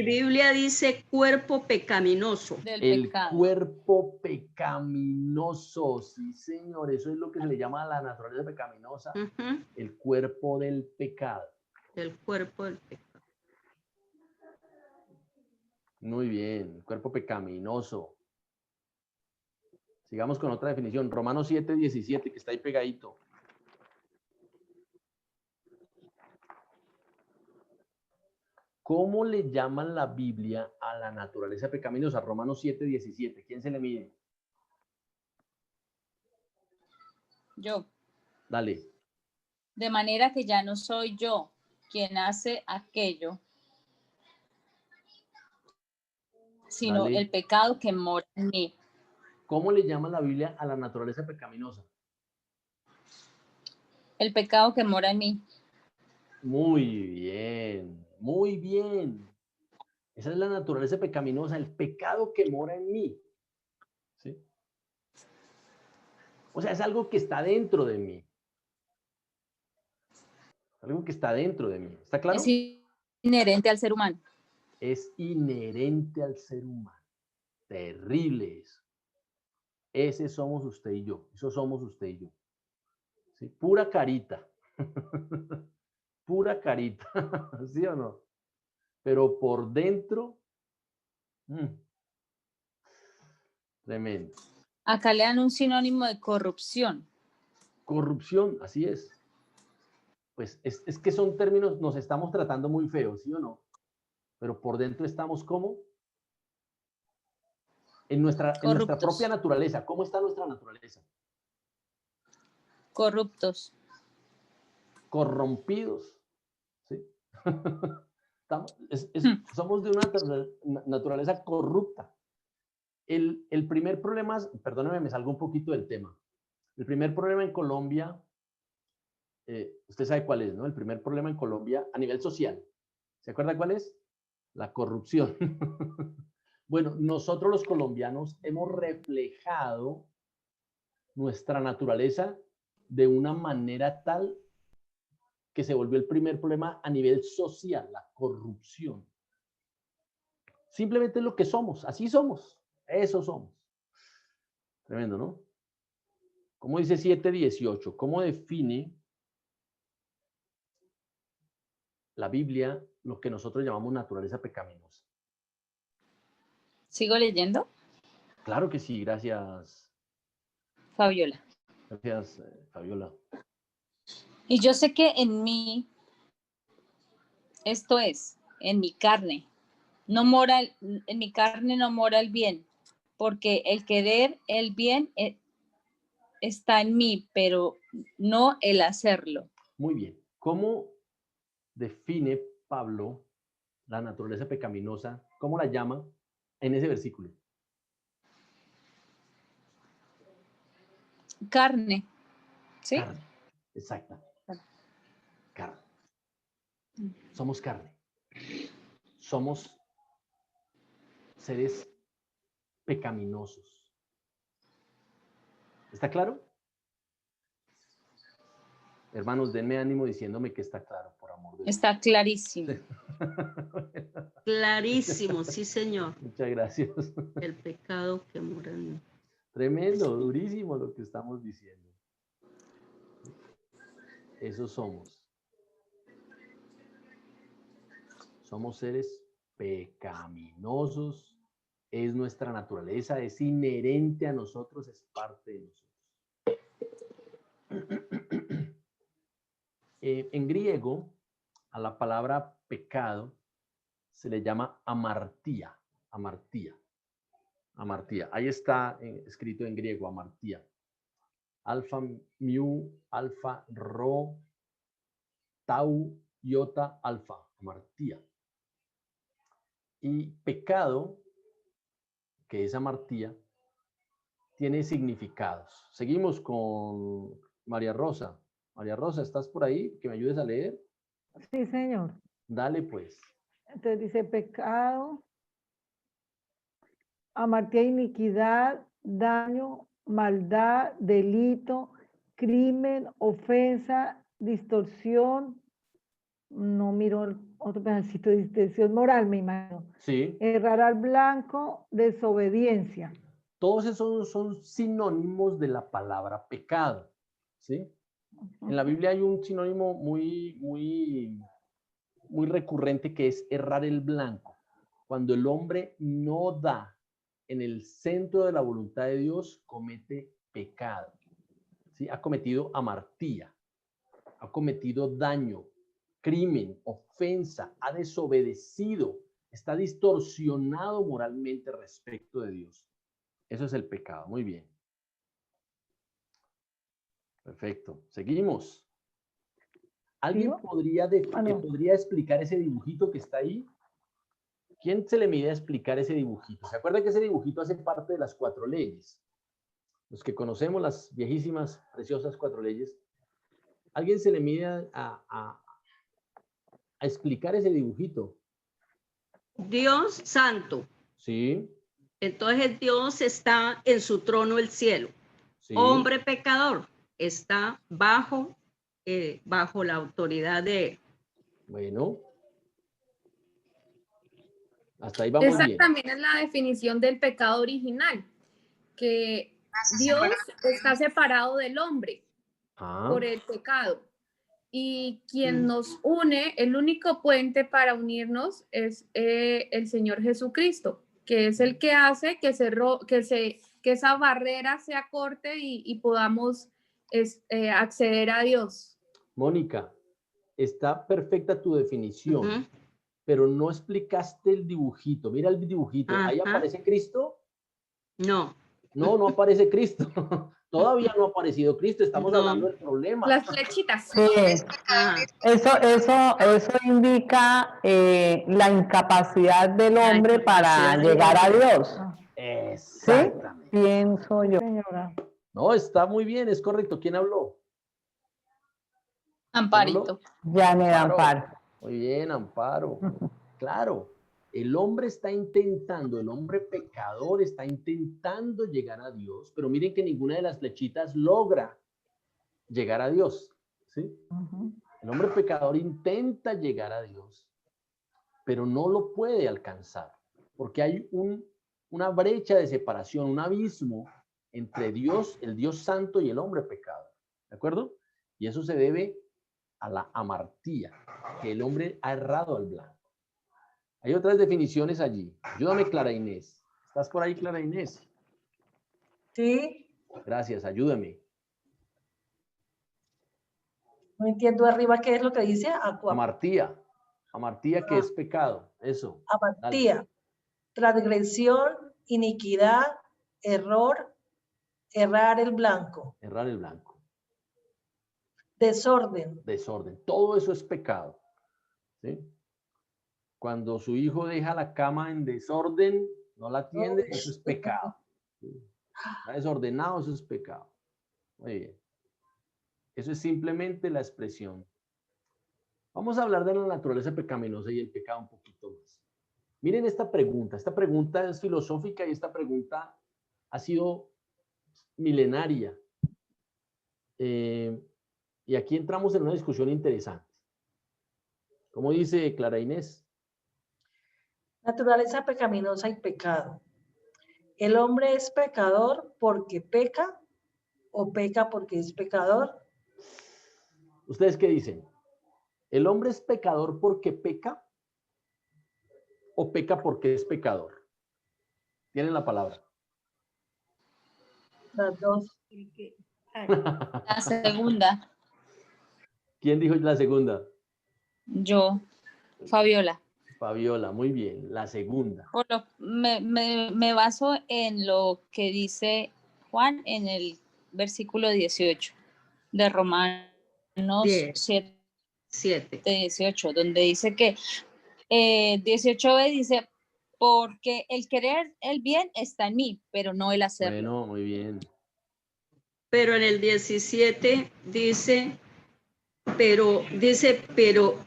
Biblia dice cuerpo pecaminoso. El cuerpo pecaminoso, sí señor, eso es lo que se le llama a la naturaleza pecaminosa, el cuerpo del pecado. El cuerpo del pecado. Muy bien, el cuerpo pecaminoso. Sigamos con otra definición, Romanos 7:17, que está ahí pegadito. ¿Cómo le llaman la Biblia a la naturaleza pecaminosa? Romanos 7:17. ¿Quién se le mide? Yo. Dale. De manera que ya no soy yo quien hace aquello, sino Dale. el pecado que mora en mí. ¿Cómo le llama la Biblia a la naturaleza pecaminosa? El pecado que mora en mí. Muy bien, muy bien. Esa es la naturaleza pecaminosa, el pecado que mora en mí. ¿Sí? O sea, es algo que está dentro de mí. Algo que está dentro de mí. ¿Está claro? Es inherente al ser humano. Es inherente al ser humano. Terrible eso. Ese somos usted y yo. Eso somos usted y yo. ¿Sí? Pura carita. Pura carita. ¿Sí o no? Pero por dentro, tremendo. Acá le dan un sinónimo de corrupción. Corrupción, así es. Pues es que son términos, nos estamos tratando muy feos, ¿sí o no? Pero por dentro estamos ¿cómo? En nuestra propia naturaleza. ¿Cómo está nuestra naturaleza? Corruptos. Corrompidos. ¿Sí? Somos de una naturaleza corrupta. El primer problema, perdóneme, me salgo un poquito del tema. El primer problema en Colombia, usted sabe cuál es, ¿no? El primer problema en Colombia a nivel social. ¿Se acuerda cuál es? La corrupción. Bueno, nosotros los colombianos hemos reflejado nuestra naturaleza de una manera tal que se volvió el primer problema a nivel social, la corrupción. Simplemente es lo que somos, así somos, eso somos. Tremendo, ¿no? ¿Cómo dice 7:18? ¿Cómo define la Biblia lo que nosotros llamamos naturaleza pecaminosa? ¿Sigo leyendo? Claro que sí, gracias. Fabiola. Gracias, Fabiola. Y yo sé que en mí, esto es, en mi carne. En mi carne no mora el bien, porque el querer el bien está en mí, pero no el hacerlo. Muy bien. ¿Cómo define Pablo la naturaleza pecaminosa? ¿Cómo la llama en ese versículo? Carne. ¿Sí? Carne. Exacto. Carne. Somos carne. Somos seres pecaminosos. ¿Está claro? Hermanos, denme ánimo diciéndome que está claro, por amor de Dios. Está clarísimo. Clarísimo, sí, señor. Muchas gracias. El pecado que mora en mí. Tremendo, durísimo lo que estamos diciendo. Eso somos. Somos seres pecaminosos. Es nuestra naturaleza, es inherente a nosotros, es parte de nosotros. En griego, a la palabra pecado se le llama amartía. Amartía. Amartía. Ahí está escrito en griego, amartía. Alfa, mu, alfa, rho, tau, iota, alfa. Amartía. Y pecado, que es amartía, tiene significados. Seguimos con María Rosa. María Rosa, ¿estás por ahí? Que me ayudes a leer. Sí, señor. Dale, pues. Entonces dice pecado, amartía, iniquidad, daño, maldad, delito, crimen, ofensa, distorsión. No miro el otro pedacito, distorsión moral, me imagino. Sí. Errar al blanco, desobediencia. Todos esos son sinónimos de la palabra pecado, ¿sí? En la Biblia hay un sinónimo muy recurrente que es errar el blanco. Cuando el hombre no da en el centro de la voluntad de Dios, comete pecado, ¿sí? Ha cometido amartía, ha cometido daño, crimen, ofensa, ha desobedecido, está distorsionado moralmente respecto de Dios. Eso es el pecado. Muy bien. Perfecto. Seguimos. ¿Alguien podría explicar ese dibujito que está ahí? ¿Quién se le mide a explicar ese dibujito? ¿Se acuerda que ese dibujito hace parte de las 4 leyes? Los que conocemos las viejísimas, preciosas 4 leyes. ¿Alguien se le mide a explicar ese dibujito? Dios santo. Sí. Entonces el Dios está en su trono del cielo. Sí. Hombre pecador está bajo la autoridad de... Bueno. Hasta ahí vamos bien. Esa también es la definición del pecado original, que Dios está separado del hombre por el pecado. Y quien nos une, el único puente para unirnos es el Señor Jesucristo, que es el que hace que esa barrera se acorte y podamos acceder a Dios. Mónica, está perfecta tu definición, pero no explicaste el dibujito. Mira el dibujito. ¿Ahí aparece Cristo? No. No aparece Cristo. Todavía no ha aparecido Cristo. Estamos hablando del problema. Las flechitas. Sí. Eso indica la incapacidad del hombre para llegar a Dios. Exactamente. ¿Sí? Pienso yo. Señora. No, está muy bien, es correcto. ¿Quién habló? Amparito. Janet Amparo. Muy bien, Amparo. Claro, el hombre el hombre pecador está intentando llegar a Dios, pero miren que ninguna de las flechitas logra llegar a Dios, ¿sí? El hombre pecador intenta llegar a Dios, pero no lo puede alcanzar, porque hay una brecha de separación, un abismo entre Dios, el Dios santo y el hombre pecador, ¿de acuerdo? Y eso se debe a la amartía, que el hombre ha errado al blanco. Hay otras definiciones allí. Ayúdame, Clara Inés. ¿Estás por ahí, Clara Inés? Sí. Gracias, ayúdame. No entiendo arriba qué es lo que dice. Amartía. Amartía, que es pecado. Eso. Amartía. Dale. Transgresión, iniquidad, error, errar el blanco. Errar el blanco. Desorden. Desorden. Todo eso es pecado. ¿Sí? Cuando su hijo deja la cama en desorden, no la atiende, eso es pecado. Está desordenado, eso es pecado. Muy bien. Eso es simplemente la expresión. Vamos a hablar de la naturaleza pecaminosa y el pecado un poquito más. Miren esta pregunta. Esta pregunta es filosófica y esta pregunta ha sido milenaria. Y aquí entramos en una discusión interesante. ¿Cómo dice Clara Inés? Naturaleza pecaminosa y pecado. ¿El hombre es pecador porque peca o peca porque es pecador? ¿Ustedes qué dicen? ¿El hombre es pecador porque peca o peca porque es pecador? Tienen la palabra. Las dos. La segunda. ¿Quién dijo la segunda? Yo, Fabiola. Fabiola, muy bien. La segunda. Me baso en lo que dice Juan en el versículo 18 de Romanos 7, 18, donde dice que 18b dice, porque el querer el bien está en mí, pero no el hacerlo. Bueno, muy bien. Pero en el 17 dice, pero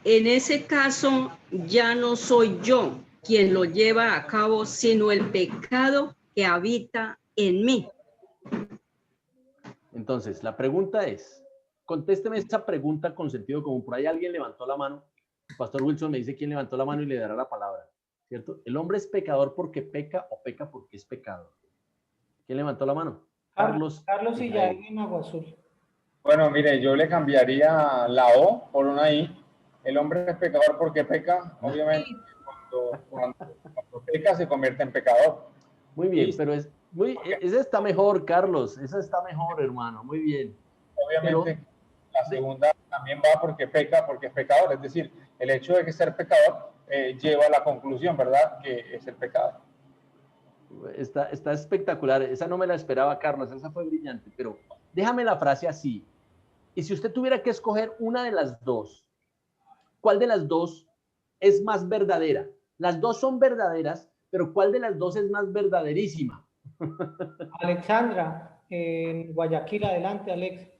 en ese caso ya no soy yo quien lo lleva a cabo, sino el pecado que habita en mí. Entonces, la pregunta es, contésteme esta pregunta con sentido común. Por ahí alguien levantó la mano. El pastor Wilson me dice quién levantó la mano y le dará la palabra. ¿Cierto? ¿El hombre es pecador porque peca o peca porque es pecador? ¿Quién levantó la mano? Carlos y Yael en Agua Azul. Bueno, mire, yo le cambiaría la O por una I. El hombre es pecador porque peca. Obviamente, cuando peca se convierte en pecador. Muy bien, pero esa está mejor, Carlos. Esa está mejor, hermano. Muy bien. Obviamente, la segunda también va porque peca, porque es pecador. Es decir, el hecho de que ser pecador lleva a la conclusión, ¿verdad? Que es el pecado. Está espectacular. Esa no me la esperaba, Carlos. Esa fue brillante. Pero déjame la frase así. Y si usted tuviera que escoger una de las dos, ¿cuál de las dos es más verdadera? Las dos son verdaderas, pero ¿cuál de las dos es más verdaderísima? Alexandra, en Guayaquil, adelante, Alex.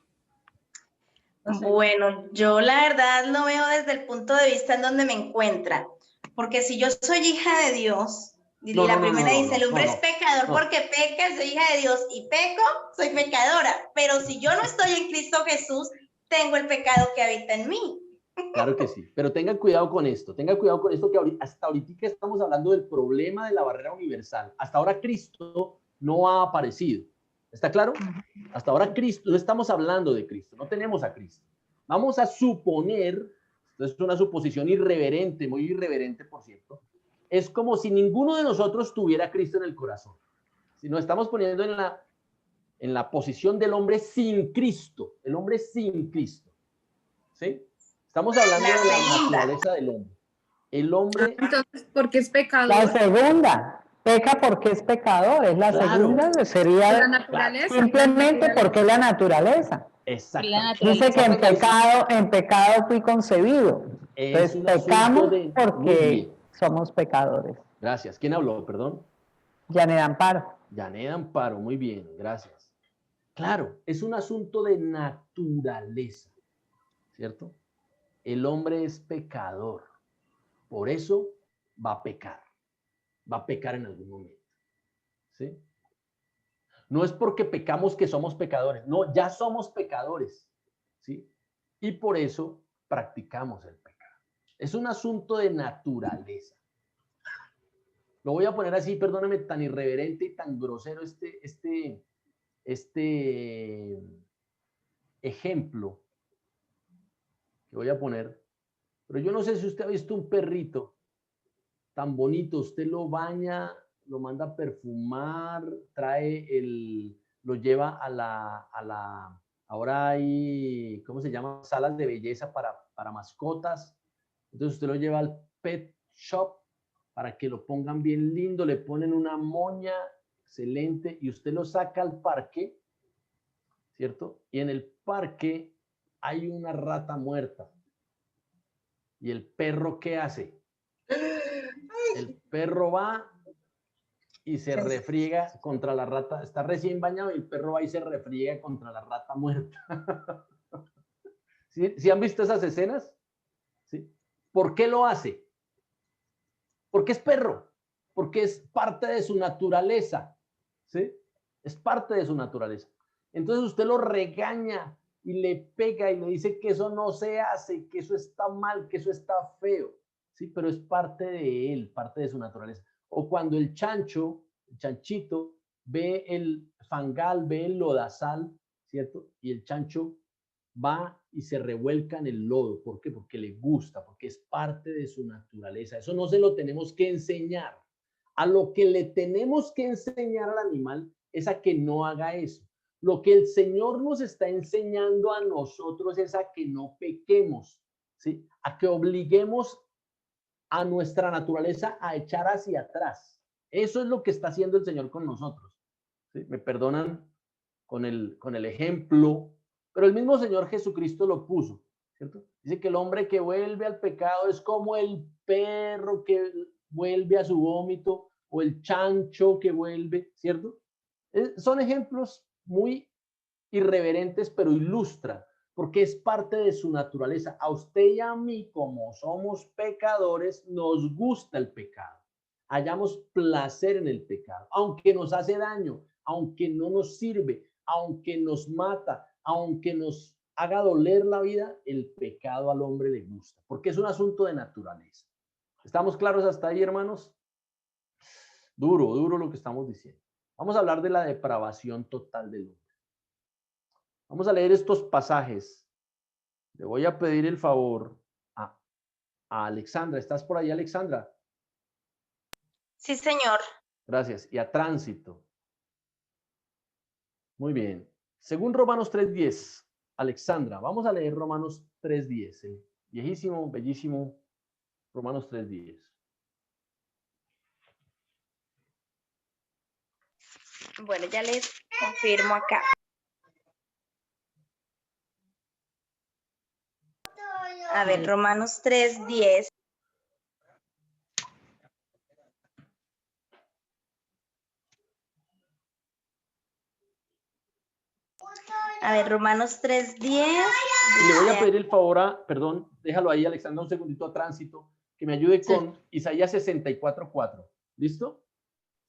Bueno, yo la verdad lo veo desde el punto de vista en donde me encuentra, porque si yo soy hija de Dios, y la primera dice, el hombre es pecador porque peca, soy hija de Dios y peco, soy pecadora, pero si yo no estoy en Cristo Jesús, tengo el pecado que habita en mí. Claro que sí, pero tengan cuidado con esto que hasta ahorita estamos hablando del problema de la barrera universal. Hasta ahora Cristo no ha aparecido. ¿Está claro? Hasta ahora Cristo, no estamos hablando de Cristo, no tenemos a Cristo. Vamos a suponer, esto es una suposición irreverente, muy irreverente por cierto, es como si ninguno de nosotros tuviera a Cristo en el corazón. Si nos estamos poniendo en la posición del hombre sin Cristo, el hombre sin Cristo. ¿Sí? Estamos hablando de la naturaleza del hombre. El hombre... Entonces, ¿por qué es pecador? La segunda, peca porque es pecador. Es la segunda, sería la naturaleza, simplemente porque es la naturaleza. Exacto. Dice que en pecado fui concebido. Entonces pecamos porque somos pecadores. Gracias. ¿Quién habló? Perdón. Janet Amparo. Janet Amparo, muy bien, gracias. Claro, es un asunto de naturaleza, ¿cierto? El hombre es pecador, por eso va a pecar en algún momento, ¿sí? No es porque pecamos que somos pecadores, no, ya somos pecadores, ¿sí? Y por eso practicamos el pecado. Es un asunto de naturaleza. Lo voy a poner así, perdóname, tan irreverente y tan grosero este ejemplo que voy a poner, pero yo no sé si usted ha visto un perrito tan bonito, usted lo baña, lo manda a perfumar, lo lleva ahora hay, ¿cómo se llama? Salas de belleza para mascotas, Entonces usted lo lleva al pet shop para que lo pongan bien lindo, le ponen una moña excelente y usted lo saca al parque, ¿cierto? Y en el parque hay una rata muerta. ¿Y el perro qué hace? El perro va y se refriega contra la rata. Está recién bañado y el perro va y se refriega contra la rata muerta. ¿Sí han visto esas escenas? ¿Sí? ¿Por qué lo hace? Porque es perro. Porque es parte de su naturaleza. ¿Sí? Es parte de su naturaleza. Entonces usted lo regaña y le pega y le dice que eso no se hace, que eso está mal, que eso está feo. Sí, pero es parte de él, parte de su naturaleza. O cuando el chancho, el chanchito, ve el fangal, ve el lodazal, ¿cierto? Y el chancho va y se revuelca en el lodo. ¿Por qué? Porque le gusta, porque es parte de su naturaleza. Eso no se lo tenemos que enseñar. A lo que le tenemos que enseñar al animal es a que no haga eso. Lo que el Señor nos está enseñando a nosotros es a que no pequemos, ¿sí? A que obliguemos a nuestra naturaleza a echar hacia atrás. Eso es lo que está haciendo el Señor con nosotros, ¿sí? Me perdonan con el ejemplo, pero el mismo Señor Jesucristo lo puso, ¿cierto? Dice que el hombre que vuelve al pecado es como el perro que vuelve a su vómito o el chancho que vuelve, ¿cierto? Son ejemplos muy irreverentes, pero ilustran, porque es parte de su naturaleza. A usted y a mí, como somos pecadores, nos gusta el pecado. Hallamos placer en el pecado, aunque nos hace daño, aunque no nos sirve, aunque nos mata, aunque nos haga doler la vida, el pecado al hombre le gusta, porque es un asunto de naturaleza. ¿Estamos claros hasta ahí, hermanos? Duro, duro lo que estamos diciendo. Vamos a hablar de la depravación total del hombre. Vamos a leer estos pasajes. Le voy a pedir el favor a Alexandra. ¿Estás por ahí, Alexandra? Sí, señor. Gracias. Y a Tránsito. Muy bien. Según Romanos 3:10, Alexandra, vamos a leer Romanos 3:10. Viejísimo, bellísimo Romanos 3:10. Bueno, ya les confirmo acá. A ver, Romanos 3:10. A ver, Romanos 3:10. Le voy a pedir el favor perdón, déjalo ahí, Alexandra, un segundito a Tránsito, que me ayude con Isaías 64:4. ¿Listo?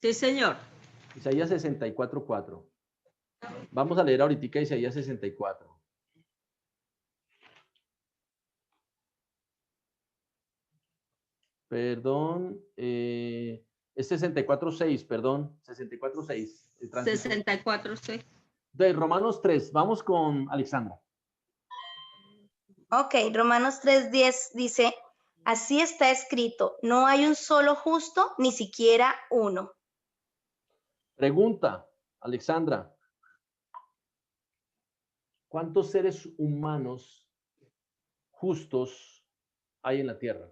Sí, señor. Isaías 64:4. Vamos a leer ahorita Isaías 64. Perdón, es 64:6, perdón, 64:6. 64:6. De Romanos 3, vamos con Alexandra. Ok, Romanos 3:10 dice, así está escrito, no hay un solo justo, ni siquiera uno. Pregunta, Alexandra. ¿Cuántos seres humanos justos hay en la tierra?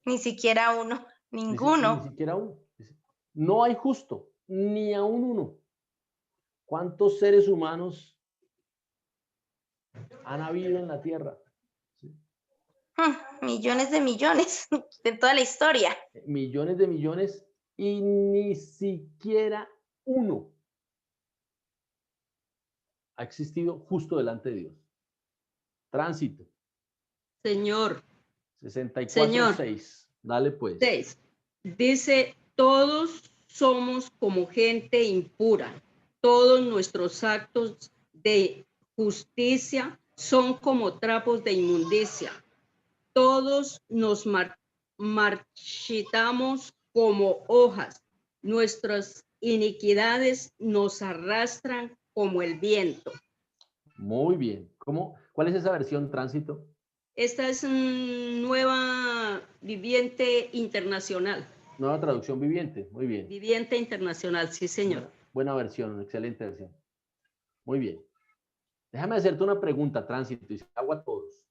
Ni siquiera uno, ninguno. Ni siquiera uno. No hay justo, ni aún uno. ¿Cuántos seres humanos han habido en la tierra? ¿Sí? Millones de millones de toda la historia. Millones de millones y ni siquiera uno ha existido justo delante de Dios. Tránsito. Señor. 64:6. Dale pues. 6. Dice, todos somos como gente impura. Todos nuestros actos de justicia son como trapos de inmundicia. Todos nos marchitamos como hojas. Nuestras iniquidades nos arrastran como el viento. Muy bien. ¿Cuál es esa versión, Tránsito? Esta es Nueva Viviente Internacional. Nueva traducción viviente, muy bien. Viviente Internacional, sí, señor. Buena versión, excelente versión. Muy bien. Déjame hacerte una pregunta, Tránsito, y se la hago a todos.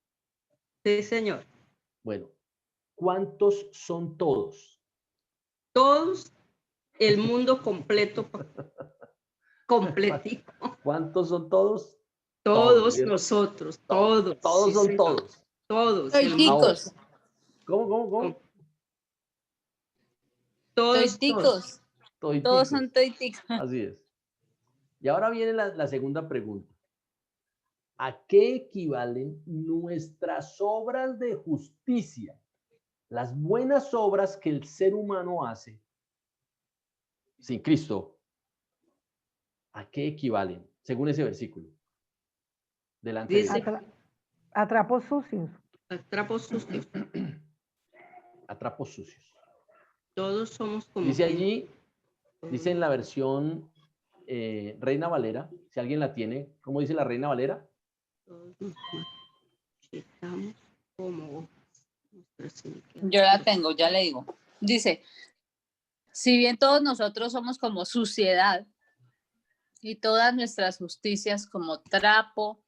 Sí, señor. Bueno, ¿cuántos son todos? Todos, el mundo completo. Completico. ¿Cuántos son todos? Todos ¿cierto? nosotros, todos. Todos sí, son señor. todos. Todos. Ahora, ¿cómo? Toiticos. Todos son toiticos. Así es. Y ahora viene la segunda pregunta. ¿A qué equivalen nuestras obras de justicia? Las buenas obras que el ser humano hace sin Cristo. ¿A qué equivalen? Según ese versículo. Delante de Dios. A trapos sucios. A trapos sucios. A trapos sucios. Todos somos como... Dice allí, dice en la versión Reina Valera, si alguien la tiene, ¿cómo dice la Reina Valera? Estamos como... Yo la tengo, ya le digo. Dice, si bien todos nosotros somos como suciedad y todas nuestras justicias como trapo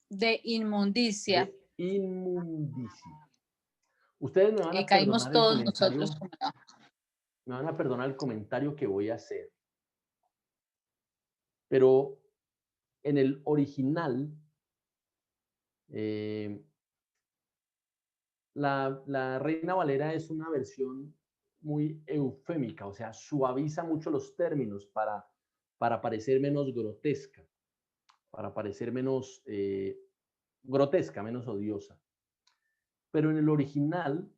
de inmundicia. Ustedes me van a y caímos todos nosotros. Me van a perdonar el comentario que voy a hacer. Pero en el original, la Reina Valera es una versión muy eufémica, o sea, suaviza mucho los términos para parecer menos grotesca, para parecer menos grotesca, menos odiosa. Pero en el original,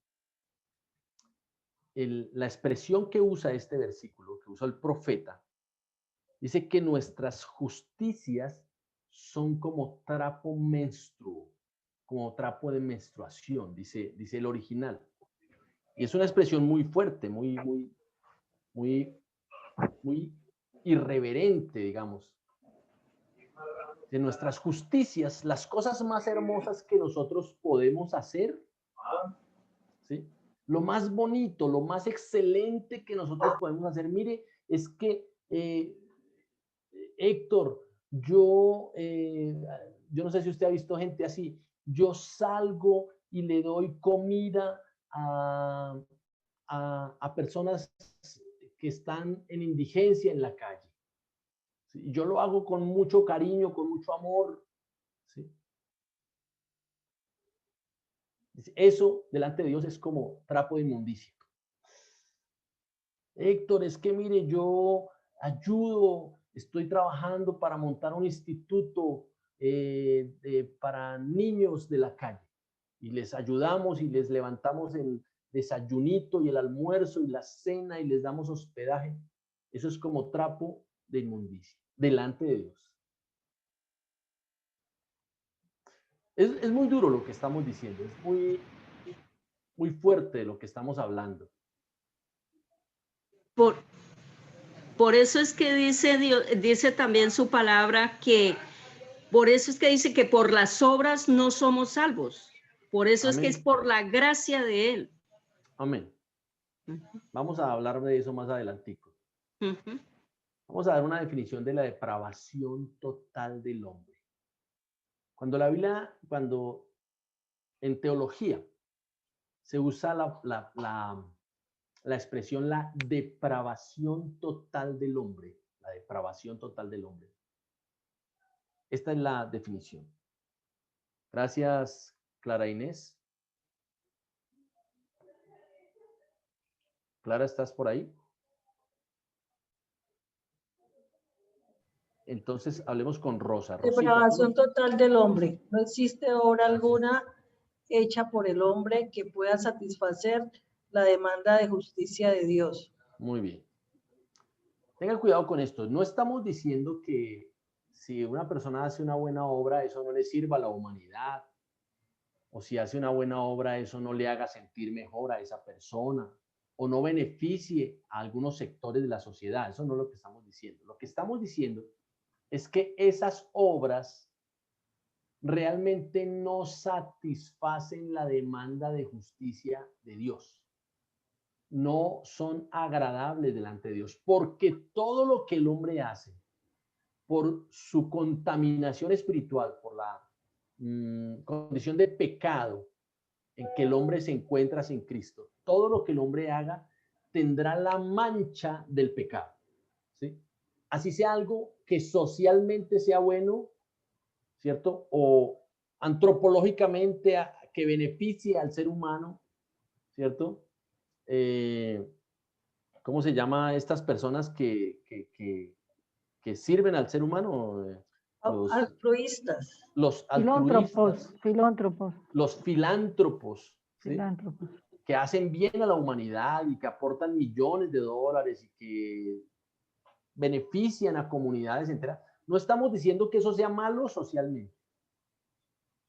la expresión que usa este versículo, que usa el profeta, dice que nuestras justicias son como trapo menstruo, como trapo de menstruación, dice el original. Y es una expresión muy fuerte, muy irreverente, digamos. De nuestras justicias, las cosas más hermosas que nosotros podemos hacer, ¿sí? Lo más bonito, lo más excelente que nosotros podemos hacer. Mire, es que, Héctor, yo no sé si usted ha visto gente así. Yo salgo y le doy comida a personas que están en indigencia en la calle. ¿Sí? Yo lo hago con mucho cariño, con mucho amor. ¿Sí? Eso delante de Dios es como trapo de inmundicia. Héctor, es que mire, yo ayudo, estoy trabajando para montar un instituto para niños de la calle. Y les ayudamos y les levantamos el desayunito y el almuerzo y la cena y les damos hospedaje. Eso es como trapo de inmundicia delante de Dios. Es muy duro lo que estamos diciendo, es muy fuerte lo que estamos hablando. Por eso es que dice Dios, dice también su palabra que, por eso es que dice que por las obras no somos salvos. Por eso Amén. Es que es por la gracia de Él. Amén. Vamos a hablar de eso más adelantico. Vamos a dar una definición de la depravación total del hombre. Cuando la Biblia, cuando en teología se usa la expresión la depravación total del hombre, la depravación total del hombre. Esta es la definición. Gracias, Clara Inés. Clara, ¿estás por ahí? Entonces, hablemos con Rosa. Depravación total del hombre. No existe obra alguna hecha por el hombre que pueda satisfacer la demanda de justicia de Dios. Muy bien. Tengan cuidado con esto. No estamos diciendo que si una persona hace una buena obra, eso no le sirva a la humanidad. O si hace una buena obra, eso no le haga sentir mejor a esa persona. O no beneficie a algunos sectores de la sociedad. Eso no es lo que estamos diciendo. Lo que estamos diciendo es que esas obras realmente no satisfacen la demanda de justicia de Dios. No son agradables delante de Dios, porque todo lo que el hombre hace por su contaminación espiritual, condición de pecado en que el hombre se encuentra sin Cristo. Todo lo que el hombre haga tendrá la mancha del pecado, ¿sí? Así sea algo que socialmente sea bueno, ¿cierto? O antropológicamente que beneficie al ser humano, ¿cierto? ¿Cómo se llama estas personas que sirven al ser humano? Los altruistas. Los altruistas. Filántropos. Los filántropos, ¿sí? Filántropos. Que hacen bien a la humanidad y que aportan millones de dólares y que benefician a comunidades enteras. No estamos diciendo que eso sea malo socialmente,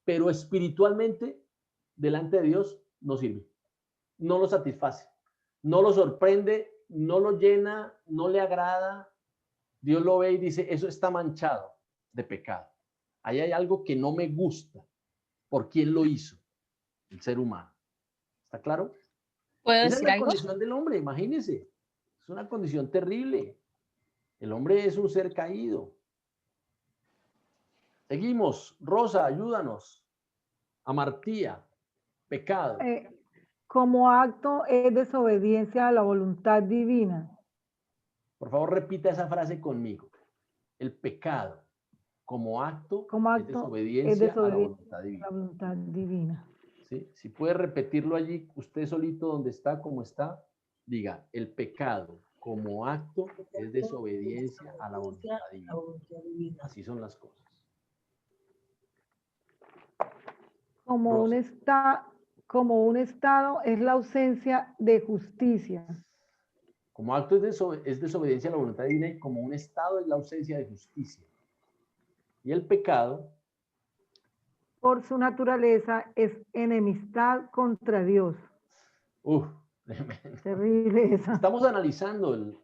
pero espiritualmente, delante de Dios, no sirve. No lo satisface, no lo sorprende, no lo llena, no le agrada. Dios lo ve y dice, eso está manchado de pecado. Ahí hay algo que no me gusta. ¿Por quién lo hizo? El ser humano. ¿Está claro? ¿Puedo Esa es decir la algo? condición del hombre, imagínense. Es una condición terrible. El hombre es un ser caído. Seguimos. Rosa, ayúdanos. Amartía, pecado. Como acto es desobediencia a la voluntad divina. Por favor, repita esa frase conmigo. El pecado, como acto es desobediencia a la voluntad divina. La voluntad divina. ¿Sí? Si puede repetirlo allí, usted solito donde está, como está, diga, el pecado como acto es desobediencia a la voluntad divina. Así son las cosas. Como un estado es la ausencia de justicia. Como acto es desobediencia a la voluntad divina y como un estado es la ausencia de justicia. Y el pecado, por su naturaleza, es enemistad contra Dios. Terrible esa. Estamos analizando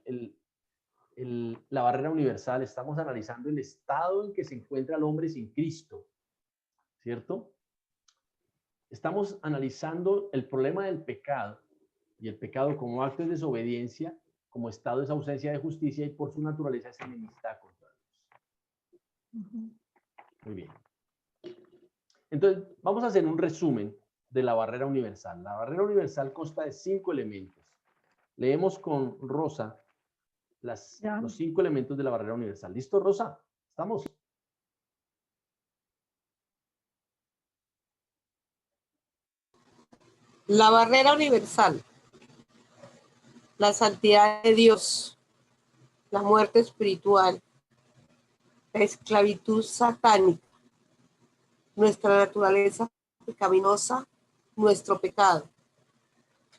la barrera universal, estamos analizando el estado en que se encuentra el hombre sin Cristo, ¿cierto? Estamos analizando el problema del pecado, y el pecado como acto es desobediencia, como estado es ausencia de justicia, y por su naturaleza es enemistad contra Dios. Muy bien. Entonces, vamos a hacer un resumen de la barrera universal. La barrera universal consta de 5 elementos. Leemos con Rosa los 5 elementos de la barrera universal. ¿Listo, Rosa? ¿Estamos? La barrera universal, la santidad de Dios, la muerte espiritual, la esclavitud satánica, nuestra naturaleza pecaminosa, nuestro pecado.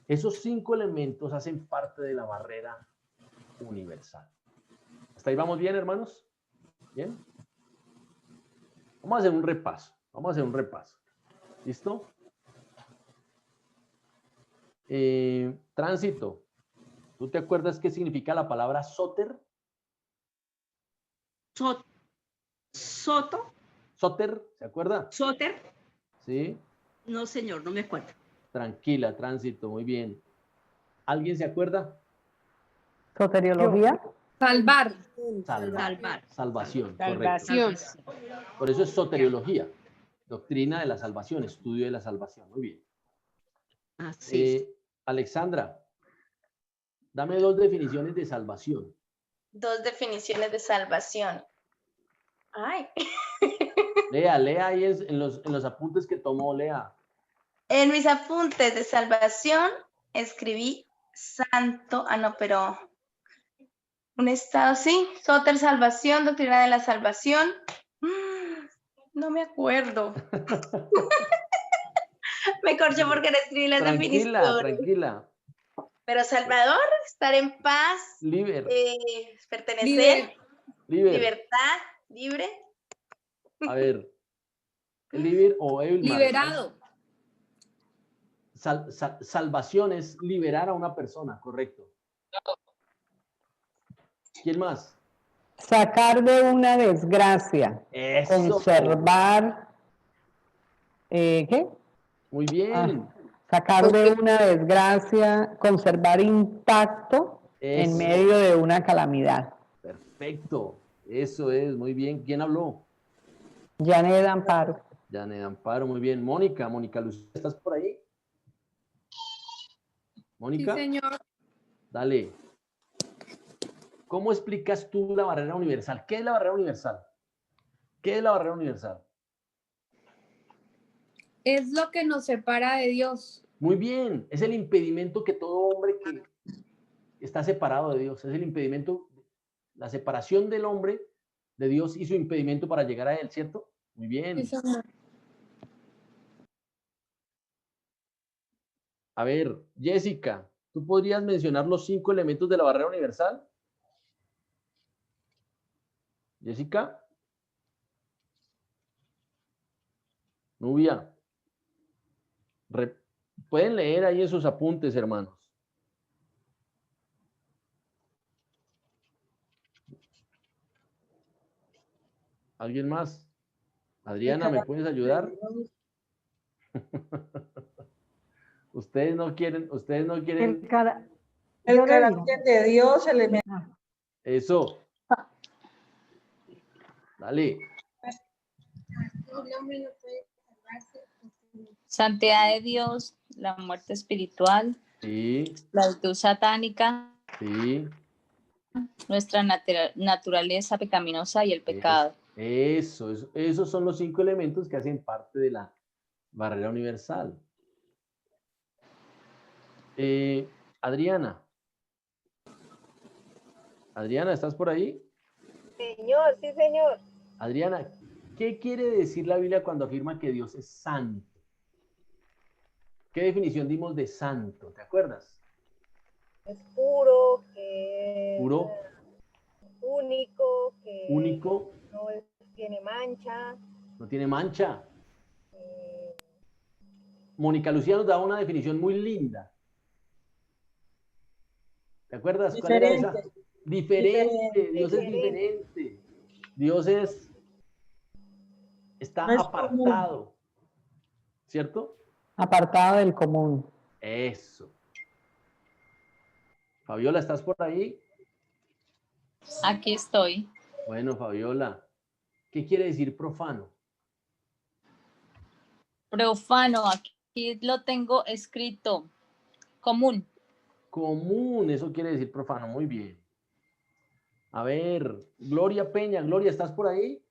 Esos 5 elementos hacen parte de la barrera universal. ¿Hasta ahí vamos bien, hermanos? ¿Bien? Vamos a hacer un repaso. ¿Listo? Tránsito. ¿Tú te acuerdas qué significa la palabra sóter? Soto. ¿Sóter? ¿Se acuerda? Sóter. Sí. No, señor, no me acuerdo. Tranquila, Tránsito, muy bien. ¿Alguien se acuerda? Soteriología. Salvar. Salvación. Salvación. Correcto. Por eso es soteriología. Doctrina de la salvación, estudio de la salvación. Muy bien. Así. Alexandra, dame 2 definiciones de salvación. 2 definiciones de salvación. Ay. Lea ahí en los apuntes que tomó, lea. En mis apuntes de salvación escribí santo, pero un estado, sí, Soter salvación, doctrina de la salvación. No me acuerdo. Me corché porque no escribí las definiciones. Tranquila. Pero Salvador, estar en paz, pertenecer, libertad, libre. A ver, libre o liberado. Salvación es liberar a una persona, correcto. ¿Quién más? Sacar de una desgracia. Eso. Conservar. ¿Qué? Muy bien. Sacar de una desgracia, conservar intacto en medio de una calamidad. Perfecto. Eso es, muy bien. ¿Quién habló? Janet Amparo. Janet Amparo, muy bien. Mónica Lucía, ¿estás por ahí? Mónica. Sí, señor. Dale. ¿Cómo explicas tú la barrera universal? ¿Qué es la barrera universal? ¿Qué es la barrera universal? Es lo que nos separa de Dios. Muy bien, es el impedimento que todo hombre que está separado de Dios, es el impedimento, la separación del hombre de Dios y su impedimento para llegar a él, ¿cierto? Muy bien. Sí, señor. A ver, Jessica, ¿tú podrías mencionar los 5 elementos de la barrera universal? Jessica. Nubia. Pueden leer ahí en sus apuntes, hermanos. ¿Alguien más? Adriana, ¿me puedes ayudar? Ustedes no quieren. El carácter de Dios, Eso. Dale. Santidad de Dios, la muerte espiritual, sí, la virtud satánica, sí, nuestra naturaleza pecaminosa y el pecado. Esos son los 5 elementos que hacen parte de la barrera universal. Adriana, ¿estás por ahí? Señor, sí, señor. Adriana, ¿qué quiere decir la Biblia cuando afirma que Dios es santo? ¿Qué definición dimos de santo? ¿Te acuerdas? Es puro, que puro, es único, que único, no tiene mancha. No tiene mancha. Mónica Lucía nos da una definición muy linda. ¿Te acuerdas? ¿Cuál era esa? Diferente. Dios es diferente. Dios está apartado. Común. ¿Cierto? Apartado del común. Eso. Fabiola, ¿estás por ahí? Aquí estoy. Bueno, Fabiola, ¿qué quiere decir profano? Profano, aquí lo tengo escrito. Común. Común, eso quiere decir profano. Muy bien. A ver, Gloria Peña. Gloria, ¿estás por ahí?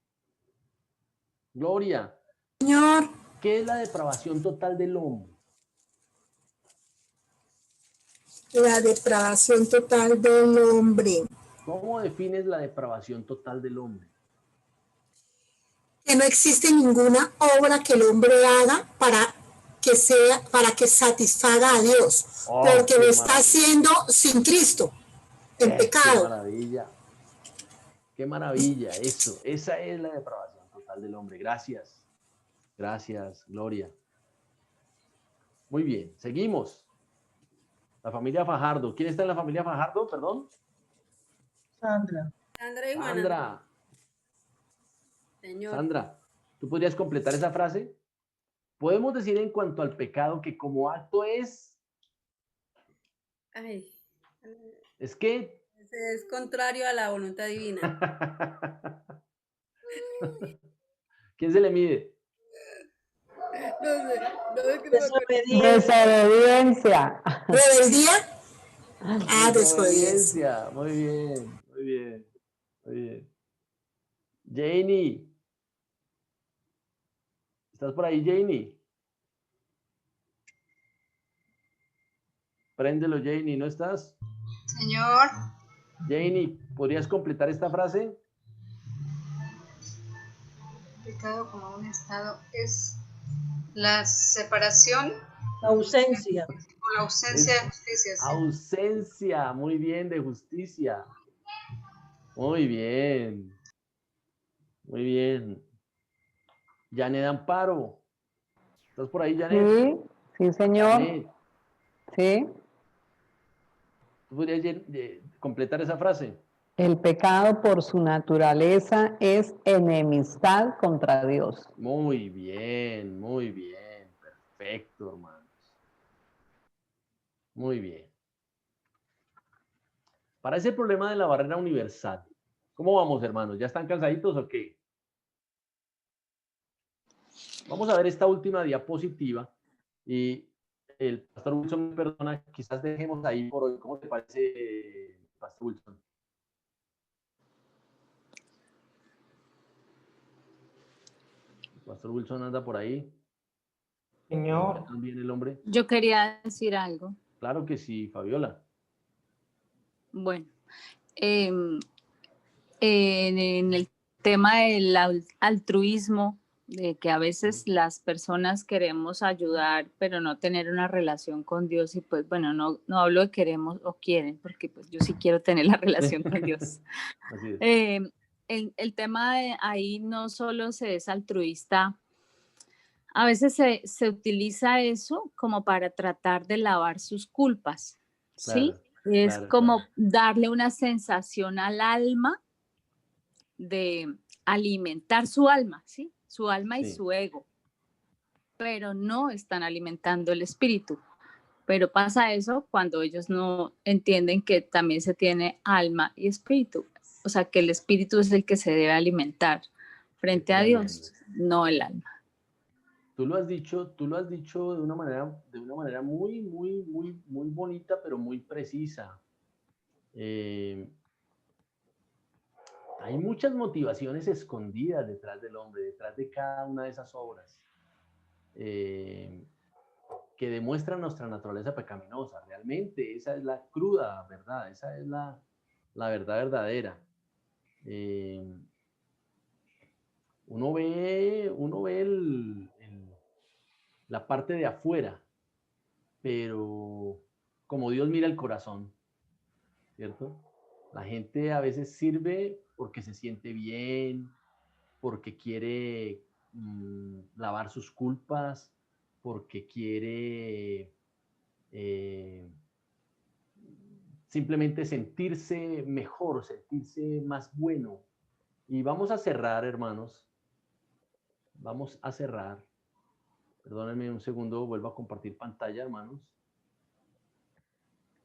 Gloria. Señor. ¿Qué es la depravación total del hombre? La depravación total del hombre. ¿Cómo defines la depravación total del hombre? Que no existe ninguna obra que el hombre haga para que satisfaga a Dios, porque lo está haciendo sin Cristo, en pecado. Qué maravilla. Qué maravilla, eso. Esa es la depravación total del hombre. Gracias. Gracias, Gloria. Muy bien, seguimos. La familia Fajardo. ¿Quién está en la familia Fajardo? Perdón. Sandra. Sandra y Juana. Sandra. Señor. Sandra, ¿tú podrías completar esa frase? Podemos decir en cuanto al pecado que como acto es... Ay. ¿Es qué? Es contrario a la voluntad divina. ¿Quién se le mide? Desobediencia. ¿Rebeldía? Desobediencia. Muy bien, muy bien, muy bien. Janie. ¿Estás por ahí, Janie? Préndelo, Janie, ¿no estás? Señor. Janie, ¿podrías completar esta frase? Pecado como un estado es la separación. La ausencia. O la ausencia de justicia. ¿Sí? Ausencia, muy bien, de justicia. Muy bien. Muy bien. Janet Amparo. ¿Estás por ahí, Janet? Sí, sí, señor. Janet. Sí. ¿Tú podrías completar esa frase? El pecado por su naturaleza es enemistad contra Dios. Muy bien, muy bien. Perfecto, hermanos. Muy bien. Para ese problema de la barrera universal, ¿cómo vamos, hermanos? ¿Ya están cansaditos o qué? Vamos a ver esta última diapositiva y el pastor Wilson me perdona, quizás dejemos ahí por hoy. ¿Cómo te parece, pastor Wilson? Pastor Wilson anda por ahí. Señor. ¿También el hombre? Yo quería decir algo. Claro que sí, Fabiola. Bueno, en el tema del altruismo, de que a veces las personas queremos ayudar, pero no tener una relación con Dios, y pues bueno, no hablo de queremos o quieren, porque pues yo sí quiero tener la relación con Dios. Así es. El tema de ahí no solo se es altruista, a veces se utiliza eso como para tratar de lavar sus culpas, ¿sí? Claro, es claro, como claro. darle una sensación al alma de alimentar su alma, ¿sí? Su alma y Sí. su ego, pero no están alimentando el espíritu. Pero pasa eso cuando ellos no entienden que también se tiene alma y espíritu. O sea, que el espíritu es el que se debe alimentar frente a Dios, no el alma. Tú lo has dicho de una manera muy, muy, muy, muy bonita, pero muy precisa. Hay muchas motivaciones escondidas detrás del hombre, detrás de cada una de esas obras, que demuestran nuestra naturaleza pecaminosa. Realmente esa es la cruda verdad, esa es la verdad verdadera. Uno ve la parte de afuera, pero como Dios mira el corazón, ¿cierto? La gente a veces sirve porque se siente bien, porque quiere lavar sus culpas, porque quiere simplemente sentirse mejor, sentirse más bueno. Y vamos a cerrar, hermanos. Vamos a cerrar. Perdónenme un segundo, vuelvo a compartir pantalla, hermanos.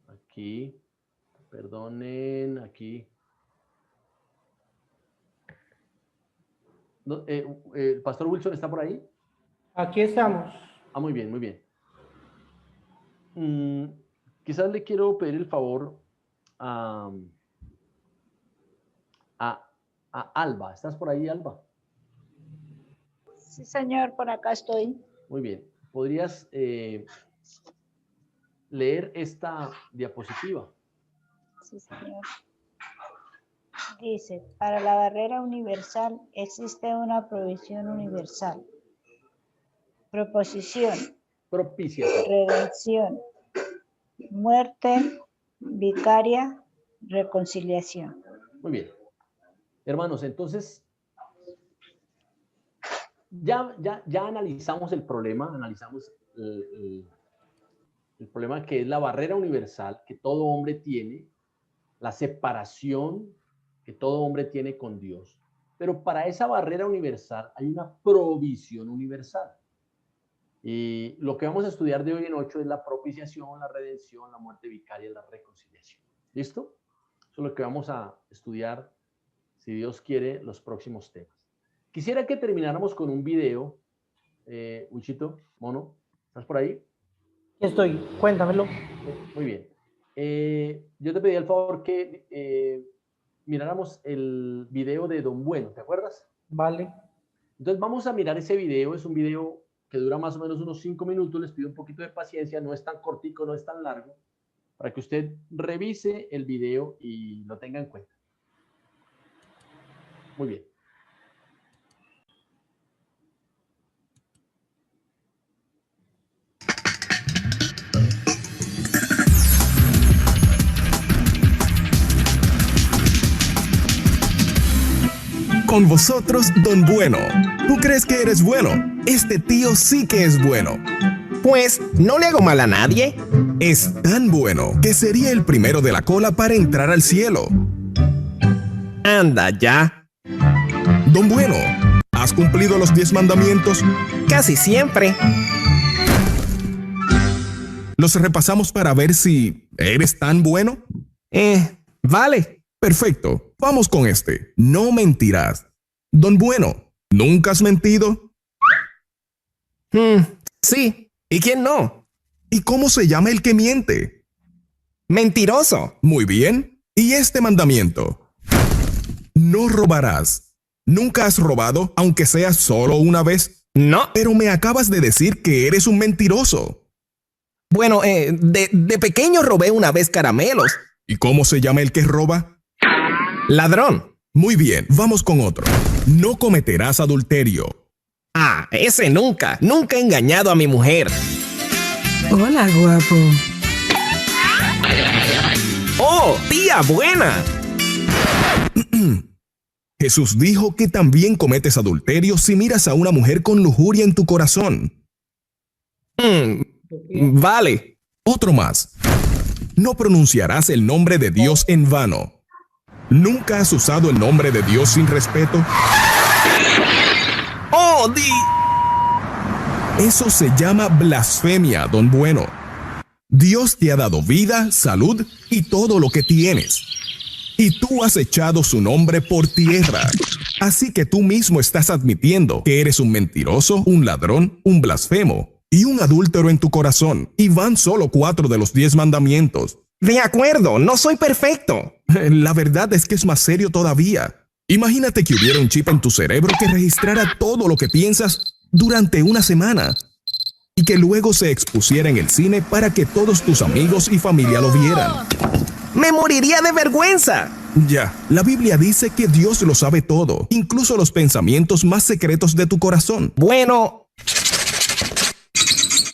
Aquí. Perdonen, aquí. No, ¿el pastor Wilson está por ahí? Aquí estamos. Ah, muy bien, muy bien. Quizás le quiero pedir el favor a Alba. ¿Estás por ahí, Alba? Sí, señor, por acá estoy. Muy bien. ¿Podrías leer esta diapositiva? Sí, señor. Dice, para la barrera universal existe una provisión universal. Proposición. Propiciación. Redención. Muerte vicaria. Reconciliación. Muy bien. Hermanos, entonces, ya analizamos el problema, analizamos el problema que es la barrera universal que todo hombre tiene, la separación que todo hombre tiene con Dios. Pero para esa barrera universal hay una provisión universal. Y lo que vamos a estudiar de hoy en 8 es la propiciación, la redención, la muerte vicaria y la reconciliación. ¿Listo? Eso es lo que vamos a estudiar, si Dios quiere, los próximos temas. Quisiera que termináramos con un video. Wichito, Mono, ¿estás por ahí? Estoy, cuéntamelo. Muy bien. Yo te pedí el favor que miráramos el video de Don Bueno, ¿te acuerdas? Vale. Entonces vamos a mirar ese video. Es un video que dura más o menos unos 5 minutos. Les pido un poquito de paciencia. No es tan cortico, no es tan largo, para que usted revise el video y lo tenga en cuenta. Muy bien. Con vosotros, Don Bueno. ¿Tú crees que eres bueno? Este tío sí que es bueno. Pues, no le hago mal a nadie. Es tan bueno que sería el primero de la cola para entrar al cielo. Anda ya. Don Bueno, ¿has cumplido los 10 mandamientos? Casi siempre. Los repasamos para ver si eres tan bueno. Vale. Perfecto. Vamos con este. No mentirás. Don Bueno, ¿nunca has mentido? Sí. ¿Y quién no? ¿Y cómo se llama el que miente? Mentiroso. Muy bien. ¿Y este mandamiento? No robarás. ¿Nunca has robado, aunque sea solo una vez? No. Pero me acabas de decir que eres un mentiroso. Bueno, de pequeño robé una vez caramelos. ¿Y cómo se llama el que roba? Ladrón. Muy bien, vamos con otro. No cometerás adulterio. Ah, ese nunca. Nunca he engañado a mi mujer. Hola, guapo. ¡Oh, tía buena! Jesús dijo que también cometes adulterio si miras a una mujer con lujuria en tu corazón. Vale. Otro más. No pronunciarás el nombre de Dios en vano. ¿Nunca has usado el nombre de Dios sin respeto? ¡Oh, Eso se llama blasfemia, don Bueno. Dios te ha dado vida, salud y todo lo que tienes. Y tú has echado su nombre por tierra. Así que tú mismo estás admitiendo que eres un mentiroso, un ladrón, un blasfemo y un adúltero en tu corazón. Y van solo 4 de los 10 mandamientos. De acuerdo, no soy perfecto. La verdad es que es más serio todavía. Imagínate que hubiera un chip en tu cerebro que registrara todo lo que piensas durante una semana y que luego se expusiera en el cine para que todos tus amigos y familia lo vieran. ¡Me moriría de vergüenza! Ya, la Biblia dice que Dios lo sabe todo, incluso los pensamientos más secretos de tu corazón. Bueno,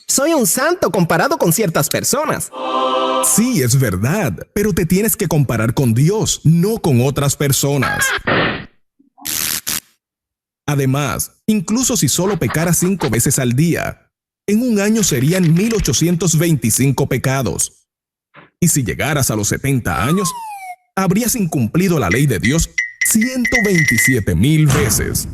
soy un santo comparado con ciertas personas. Sí, es verdad, pero te tienes que comparar con Dios, no con otras personas. Además, incluso si solo pecaras 5 veces al día, en un año serían 1825 pecados. Y si llegaras a los 70 años, habrías incumplido la ley de Dios 127,000 veces.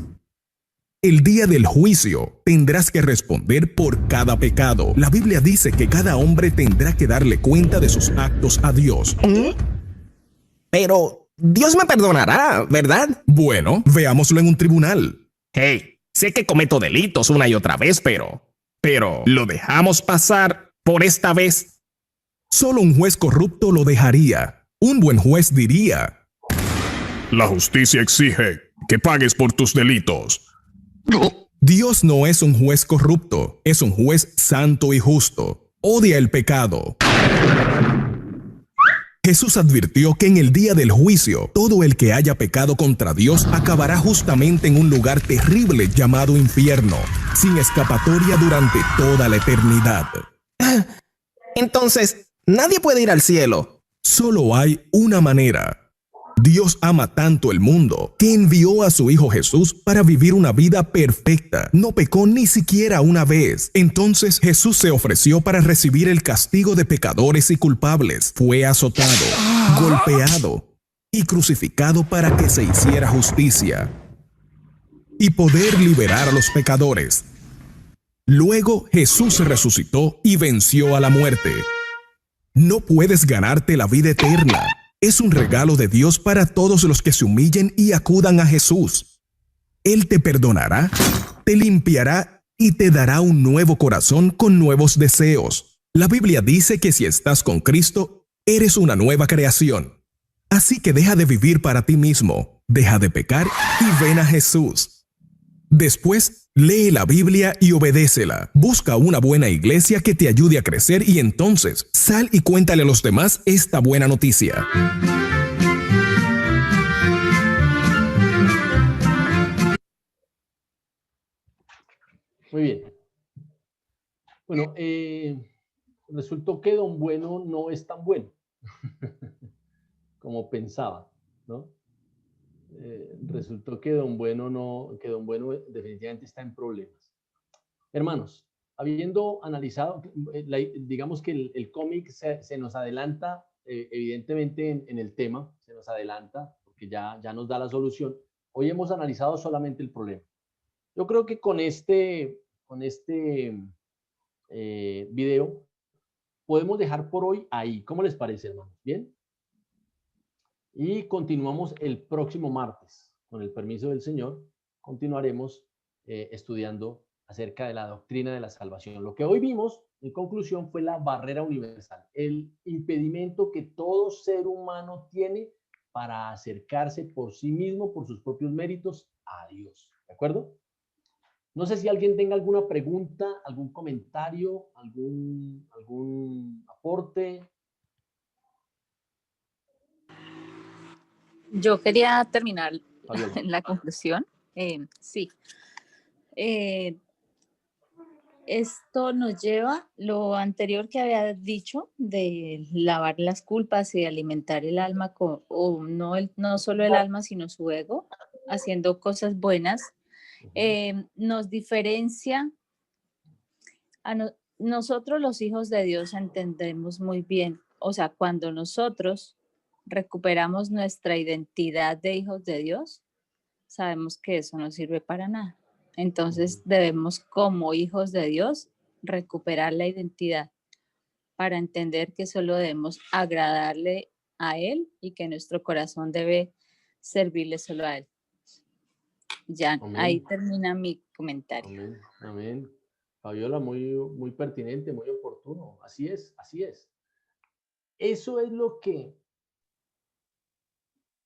El día del juicio tendrás que responder por cada pecado. La Biblia dice que cada hombre tendrá que darle cuenta de sus actos a Dios. Pero Dios me perdonará, ¿verdad? Bueno, veámoslo en un tribunal. Hey, sé que cometo delitos una y otra vez, pero ¿lo dejamos pasar por esta vez? Solo un juez corrupto lo dejaría. Un buen juez diría: la justicia exige que pagues por tus delitos. Dios no es un juez corrupto, es un juez santo y justo. Odia el pecado. Jesús advirtió que en el día del juicio, todo el que haya pecado contra Dios acabará justamente en un lugar terrible llamado infierno, sin escapatoria durante toda la eternidad. Entonces, nadie puede ir al cielo. Solo hay una manera. Dios ama tanto el mundo que envió a su Hijo Jesús para vivir una vida perfecta. No pecó ni siquiera una vez. Entonces Jesús se ofreció para recibir el castigo de pecadores y culpables. Fue azotado, golpeado y crucificado para que se hiciera justicia y poder liberar a los pecadores. Luego Jesús resucitó y venció a la muerte. No puedes ganarte la vida eterna. Es un regalo de Dios para todos los que se humillen y acudan a Jesús. Él te perdonará, te limpiará y te dará un nuevo corazón con nuevos deseos. La Biblia dice que si estás con Cristo, eres una nueva creación. Así que deja de vivir para ti mismo, deja de pecar y ven a Jesús. Después, lee la Biblia y obedécela. Busca una buena iglesia que te ayude a crecer y entonces sal y cuéntale a los demás esta buena noticia. Muy bien. Bueno, resultó que don Bueno no es tan bueno como pensaba, ¿no? Resultó que don Bueno definitivamente está en problemas. Hermanos, habiendo analizado, digamos que el cómic se nos adelanta, evidentemente en el tema, se nos adelanta, porque ya nos da la solución. Hoy hemos analizado solamente el problema. Yo creo que con este video podemos dejar por hoy ahí. ¿Cómo les parece, hermanos? ¿Bien? Y continuamos el próximo martes. Con el permiso del Señor, continuaremos estudiando acerca de la doctrina de la salvación. Lo que hoy vimos, en conclusión, fue la barrera universal, el impedimento que todo ser humano tiene para acercarse por sí mismo, por sus propios méritos, a Dios. ¿De acuerdo? No sé si alguien tenga alguna pregunta, algún comentario, algún aporte. Yo quería terminar Fabiola. la conclusión. Sí. Esto nos lleva, lo anterior que había dicho, de lavar las culpas y de alimentar el alma, o no solo el alma, sino su ego, haciendo cosas buenas, nos diferencia a nosotros los hijos de Dios. Entendemos muy bien, o sea, cuando nosotros recuperamos nuestra identidad de hijos de Dios, sabemos que eso no sirve para nada. Entonces debemos, como hijos de Dios, recuperar la identidad para entender que solo debemos agradarle a Él y que nuestro corazón debe servirle solo a Él. Ya, amén. Ahí termina mi comentario. Amén, amén. Fabiola, muy pertinente, muy oportuno. Así es, así es. Eso es lo que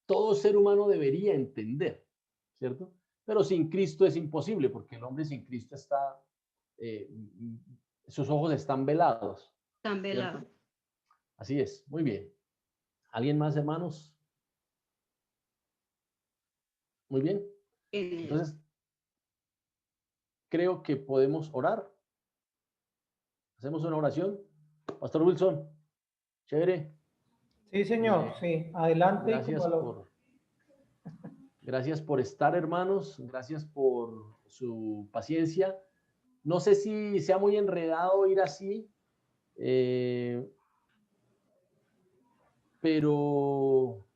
todo ser humano debería entender, ¿cierto? Pero sin Cristo es imposible, porque el hombre sin Cristo está, sus ojos están velados. Están velados. ¿Cierto? Así es, muy bien. ¿Alguien más, hermanos? Muy bien. Entonces, creo que podemos orar. ¿Hacemos una oración? Pastor Wilson, chévere. Sí, señor, sí. Adelante. Gracias por estar, hermanos. Gracias por su paciencia. No sé si sea muy enredado ir así, pero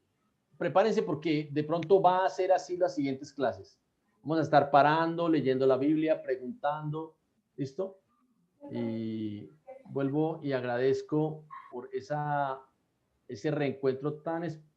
prepárense porque de pronto va a ser así las siguientes clases. Vamos a estar parando, leyendo la Biblia, preguntando. ¿Listo? Y vuelvo y agradezco por ese reencuentro tan especial.